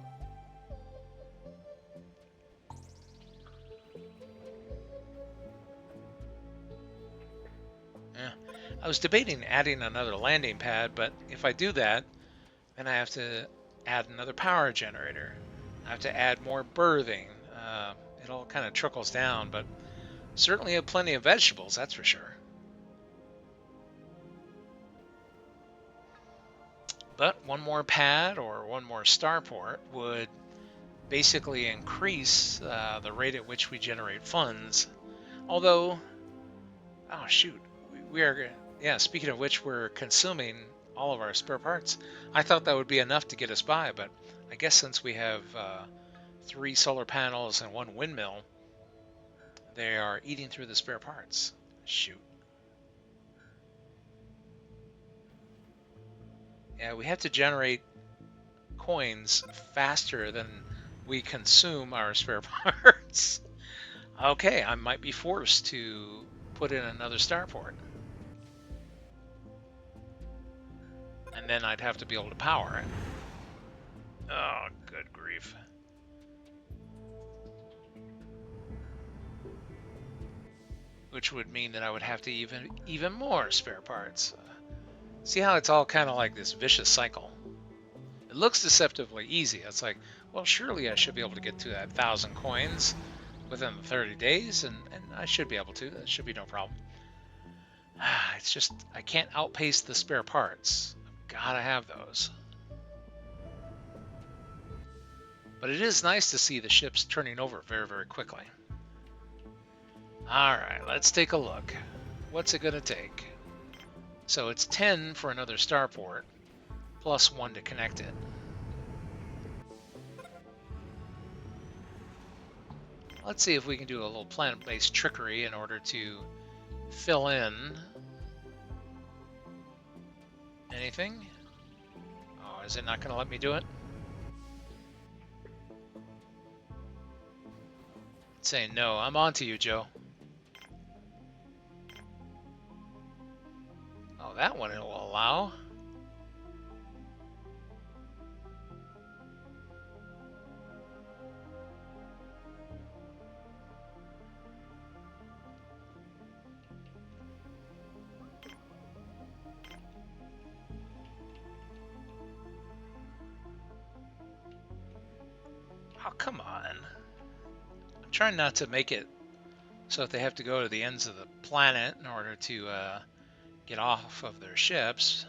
Yeah. I was debating adding another landing pad, but if I do that, then I have to add another power generator. I have to add more berthing. It all kind of trickles down, but certainly have plenty of vegetables, that's for sure. But one more pad or one more starport would basically increase the rate at which we generate funds. Although, oh shoot, we are, yeah, speaking of which, we're consuming all of our spare parts. I thought that would be enough to get us by, but I guess since we have 3 solar panels and 1 windmill, they are eating through the spare parts. Shoot. Yeah, we have to generate coins faster than we consume our spare parts. Okay, I might be forced to put in another starport. And then I'd have to be able to power it. Oh, good grief. Which would mean that I would have to even more spare parts. See how it's all kind of like this vicious cycle? It looks deceptively easy. It's like, well, surely I should be able to get to that 1,000 coins within the 30 days, and I should be able to. That should be no problem. It's just, I can't outpace the spare parts. I've gotta have those. But it is nice to see the ships turning over very, very quickly. Alright, let's take a look. What's it gonna take? So it's 10 for another starport, plus 1 to connect it. Let's see if we can do a little planet-based trickery in order to fill in anything. Oh, is it not going to let me do it? It's saying no. I'm on to you, Joe. Oh, that one it will allow. Oh, come on. I'm trying not to make it so that they have to go to the ends of the planet in order to get off of their ships.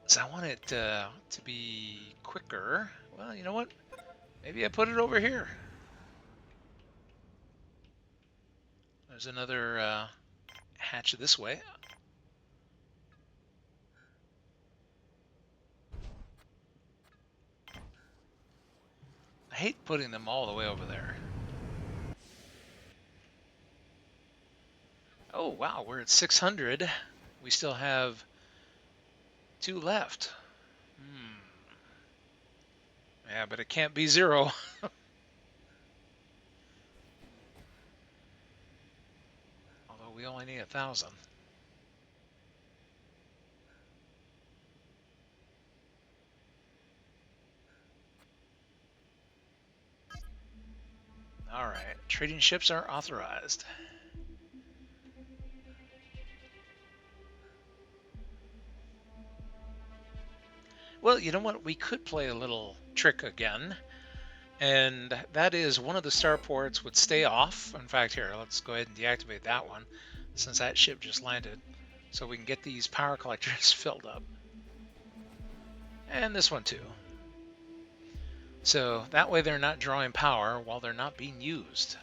So I want it to be quicker. Well, you know what? Maybe I put it over here. There's another hatch this way. I hate putting them all the way over there. Oh, wow, we're at 600. We still have 2 left. Yeah, but it can't be 0. Although we only need 1,000. All right, trading ships are authorized. Well, you know what? We could play a little trick again. And that is one of the starports would stay off. In fact, here, let's go ahead and deactivate that one since that ship just landed. So we can get these power collectors filled up. And this one too. So that way they're not drawing power while they're not being used.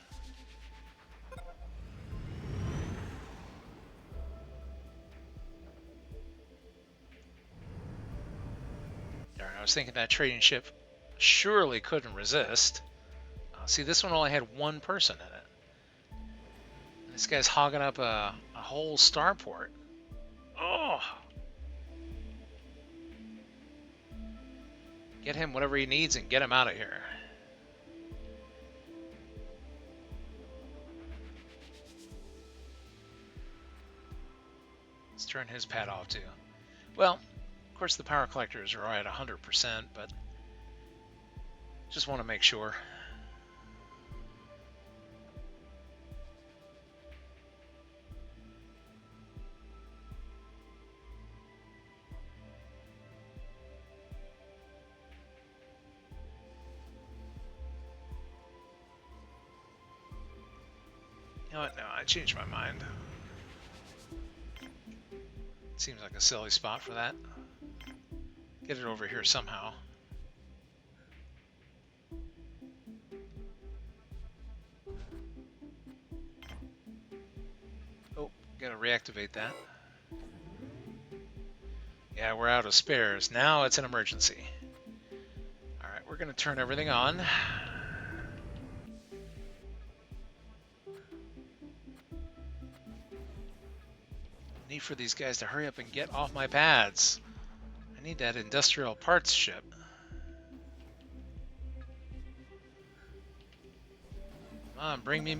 Darn, I was thinking that trading ship surely couldn't resist. See, this one only had 1 person in it. This guy's hogging up a whole starport. Oh! Get him whatever he needs and get him out of here. Let's turn his pad off too. Well, of course the power collectors are at 100%, but just want to make sure. You know what? No, I changed my mind. Seems like a silly spot for that. Get it over here somehow. Oh, gotta reactivate that. Yeah, we're out of spares. Now it's an emergency. we're going to turn everything on. Need for these guys to hurry up and get off my pads. I need that industrial parts ship. Come on, bring me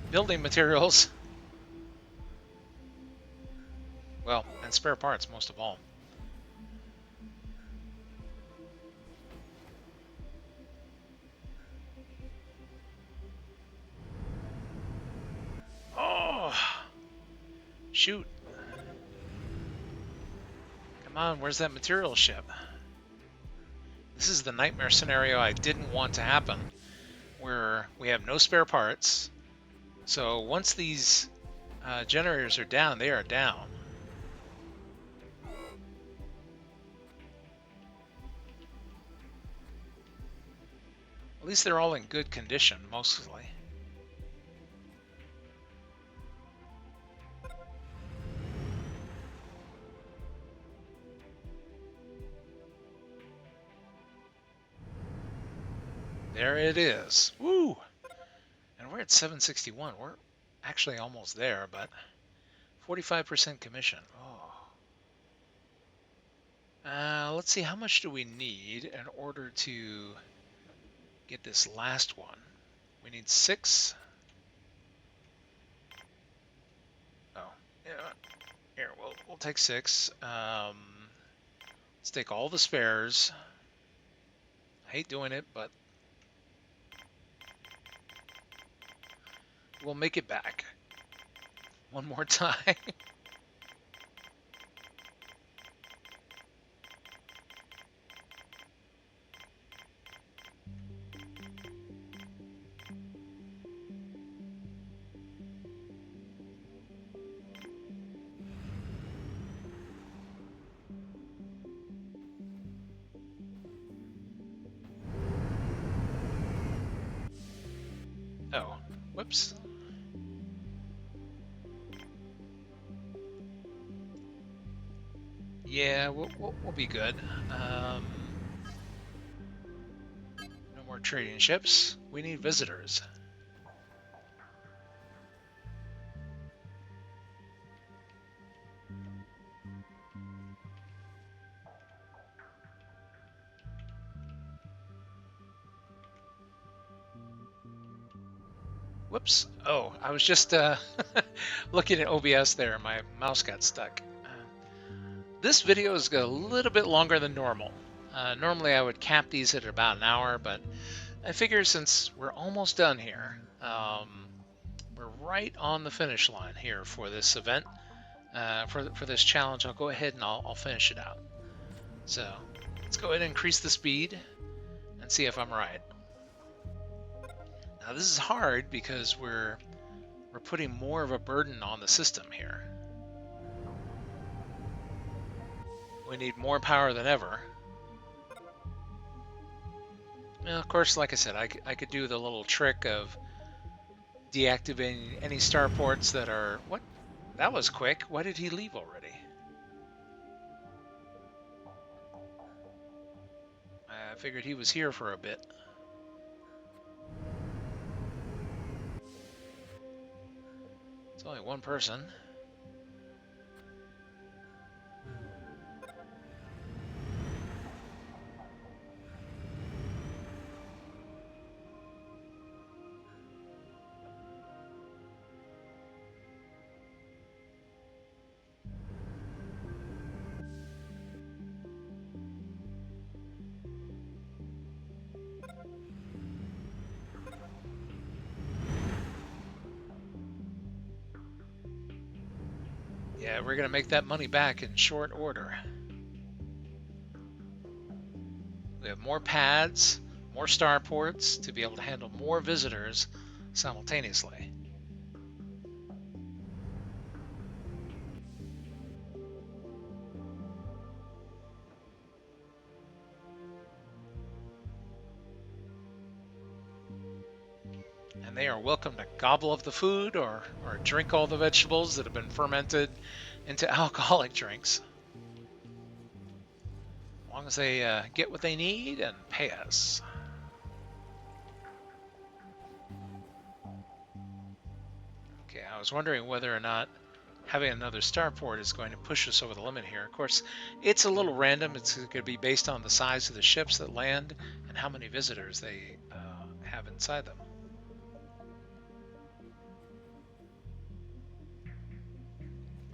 building materials. Well, and spare parts most of all. Oh, shoot. Come on, where's that material ship? This is the nightmare scenario I didn't want to happen, where we have no spare parts. So once these generators are down, they are down. At least they're all in good condition, mostly. There it is. Woo! And we're at 761. We're actually almost there, but 45% commission. Oh. Let's see, how much do we need in order to get this last one? We need 6. Oh, yeah. Here, we'll take 6. Let's take all the spares. I hate doing it, but we'll make it back one more time. Oh, whoops. Yeah, we'll be good. No more trading ships. We need visitors. Whoops. Oh, I was just looking at OBS there. My mouse got stuck. This video is a little bit longer than normal. Normally I would cap these at about an hour, but I figure since we're almost done here, we're right on the finish line here for this event, for this challenge. I'll go ahead and I'll finish it out. So let's go ahead and increase the speed and see if I'm right. Now this is hard because we're putting more of a burden on the system here. We need more power than ever. Now, of course, like I said, I could do the little trick of deactivating any starports that are... What? That was quick. Why did he leave already? I figured he was here for a bit. It's only one person. Yeah, we're going to make that money back in short order. We have more pads, more starports to be able to handle more visitors simultaneously. And they are welcome to gobble up the food or drink all the vegetables that have been fermented into alcoholic drinks. As long as they get what they need and pay us. I was wondering whether or not having another starport is going to push us over the limit here. Of course, it's a little random. It's going to be based on the size of the ships that land and how many visitors they have inside them.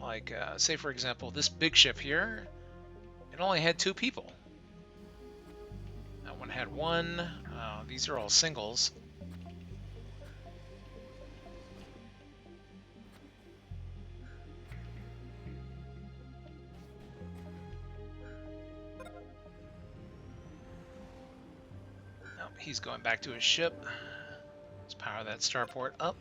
Like, say for example, this big ship here, it only had 2 people. That one had 1. These are all singles. He's going back to his ship. Let's power that starport up.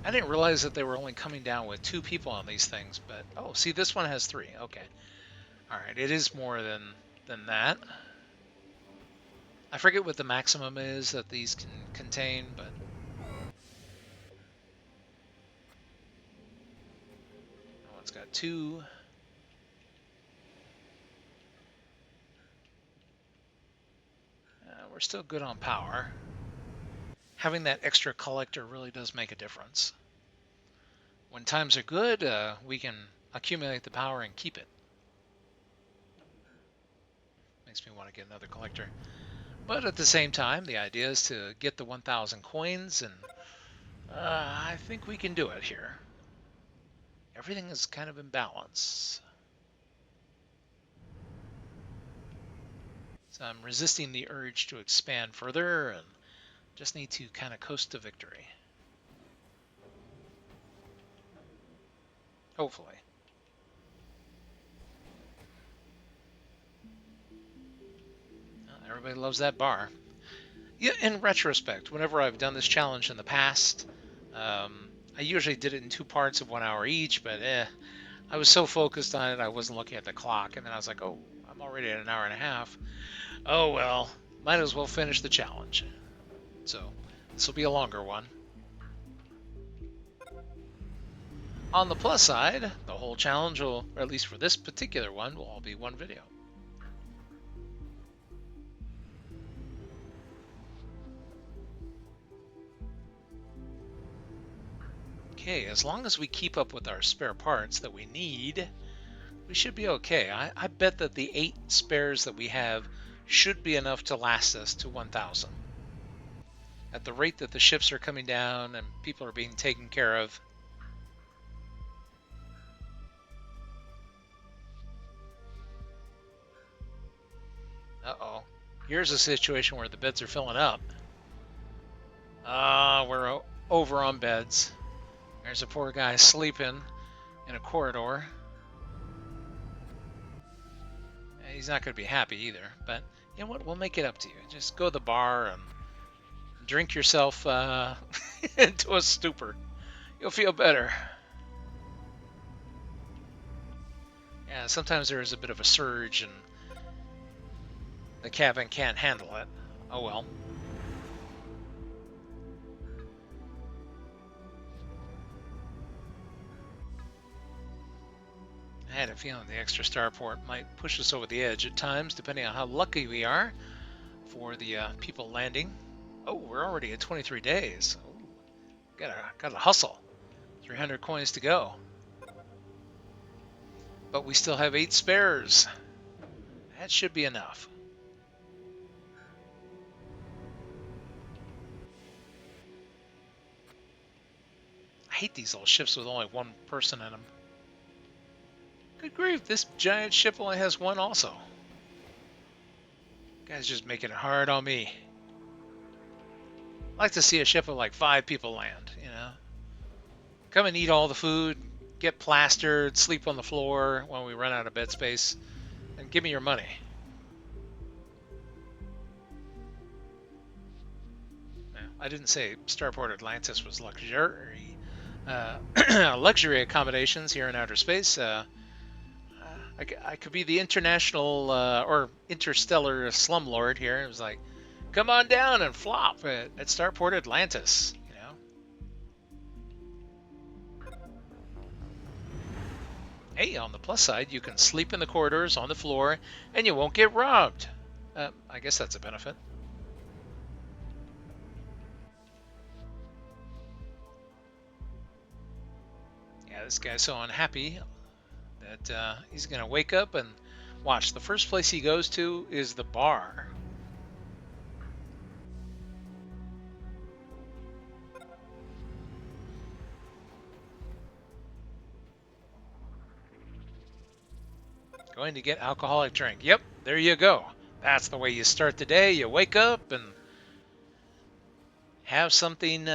I didn't realize that they were only coming down with 2 people on these things, but oh, see, this one has 3. Okay, all right, it is more than that. I forget what the maximum is that these can contain, but that one's got 2. We're still good on power. Having that extra collector really does make a difference. When times are good, we can accumulate the power and keep it. Makes me want to get another collector. But at the same time, the idea is to get the 1,000 coins, and I think we can do it here. Everything is kind of in balance. So I'm resisting the urge to expand further, and just need to kind of coast to victory. Hopefully. Everybody loves that bar. Yeah, in retrospect, whenever I've done this challenge in the past, I usually did it in 2 parts of 1 hour each, but I was so focused on it, I wasn't looking at the clock, and then I was like, oh, I'm already at 1.5 hours. Oh well, might as well finish the challenge. So this will be a longer one. On the plus side, the whole challenge will, or at least for this particular one, will all be 1 video. Okay, as long as we keep up with our spare parts that we need, we should be okay. I bet that the 8 spares that we have should be enough to last us to 1,000. At the rate that the ships are coming down and people are being taken care of. Uh-oh. Here's a situation where the beds are filling up. We're over on beds. There's a poor guy sleeping in a corridor. He's not going to be happy either, but you know what? We'll make it up to you. Just go to the bar and drink yourself into a stupor. You'll feel better. Yeah, sometimes there is a bit of a surge and the cabin can't handle it. Oh well. I had a feeling the extra starport might push us over the edge at times, depending on how lucky we are for the people landing. Oh, we're already at 23 days. Ooh, gotta hustle. 300 coins to go. But we still have 8 spares. That should be enough. I hate these little ships with only 1 person in them. Good grief, this giant ship only has 1 also. Guy's just making it hard on me. I like to see a ship of like 5 people land, you know. Come and eat all the food, get plastered, sleep on the floor when we run out of bed space, and give me your money. Now, I didn't say Starport Atlantis was luxury accommodations here in outer space. I could be the international or interstellar slumlord here. It was like, come on down and flop at Starport Atlantis, you know. Hey, on the plus side, you can sleep in the corridors on the floor, and you won't get robbed. I guess that's a benefit. Yeah, this guy's so unhappy that he's going to wake up and watch. The first place he goes to is the bar. Going to get alcoholic drink. Yep, there you go. That's the way you start the day. You wake up and have something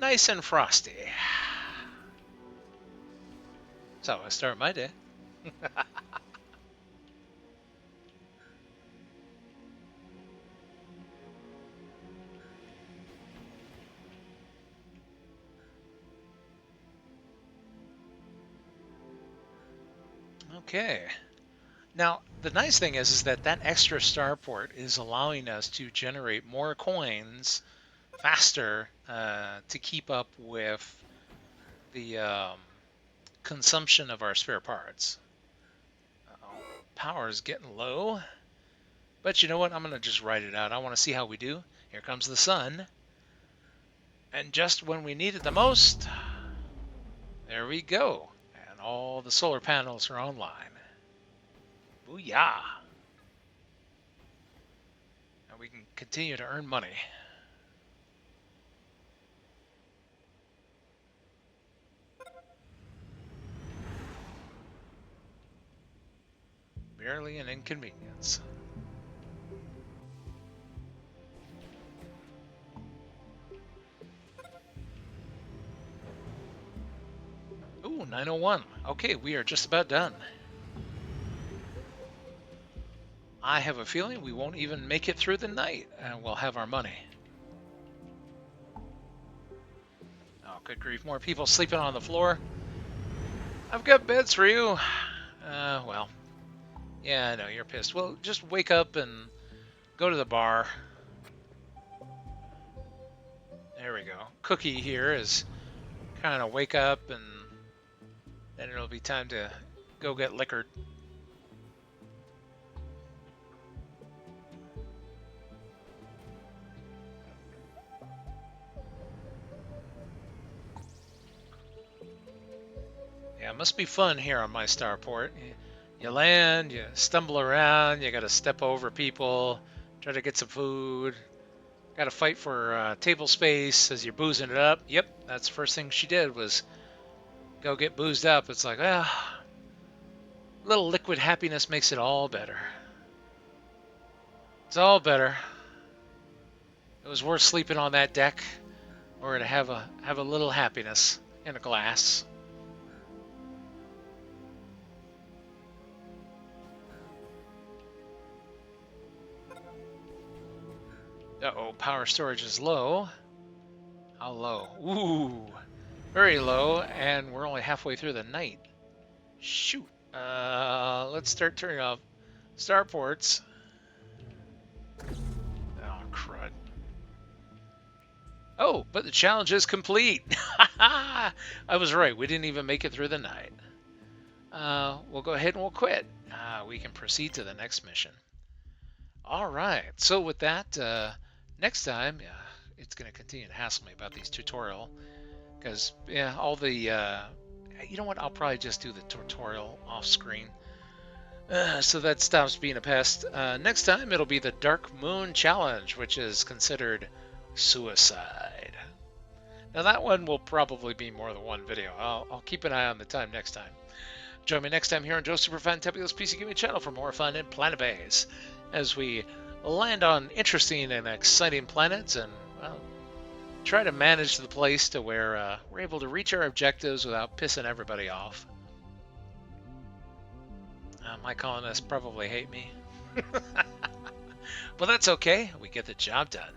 nice and frosty. So I start my day. Okay. Now, the nice thing is that that extra starport is allowing us to generate more coins faster to keep up with the consumption of our spare parts. Power is getting low. But you know what? I'm going to just write it out. I want to see how we do. Here comes the sun. And just when we need it the most, there we go. And all the solar panels are online. Booyah! And we can continue to earn money. Barely an inconvenience. Ooh, 901. Okay, we are just about done. I have a feeling we won't even make it through the night, and we'll have our money. Oh, good grief, more people sleeping on the floor. I've got beds for you. Well, yeah, I know, you're pissed. Well, just wake up and go to the bar. There we go. Cookie here is kind of wake up, and then it'll be time to go get liquored. Yeah, it must be fun here on my starport. You land, you stumble around, you gotta step over people, try to get some food, gotta fight for table space as you're boozing it up. Yep, that's the first thing she did was go get boozed up. It's like, a little liquid happiness makes it all better. It's all better. It was worth sleeping on that deck or to have a little happiness in a glass. Uh-oh, power storage is low. How low? Ooh, very low, and we're only halfway through the night. Shoot. Let's start turning off starports. Oh, crud. Oh, but the challenge is complete. I was right. We didn't even make it through the night. We'll go ahead and we'll quit. We can proceed to the next mission. All right. So with that, next time, it's going to continue to hassle me about these tutorial. Because, yeah, all the... you know what? I'll probably just do the tutorial off screen. So that stops being a pest. Next time, it'll be the Dark Moon Challenge, which is considered suicide. Now that one will probably be more than one video. I'll keep an eye on the time next time. Join me next time here on Joe Superfan Tebulo's PC Gaming channel for more fun in Planetbase as we land on interesting and exciting planets and, well, try to manage the place to where we're able to reach our objectives without pissing everybody off. My colonists probably hate me. But that's okay. We get the job done.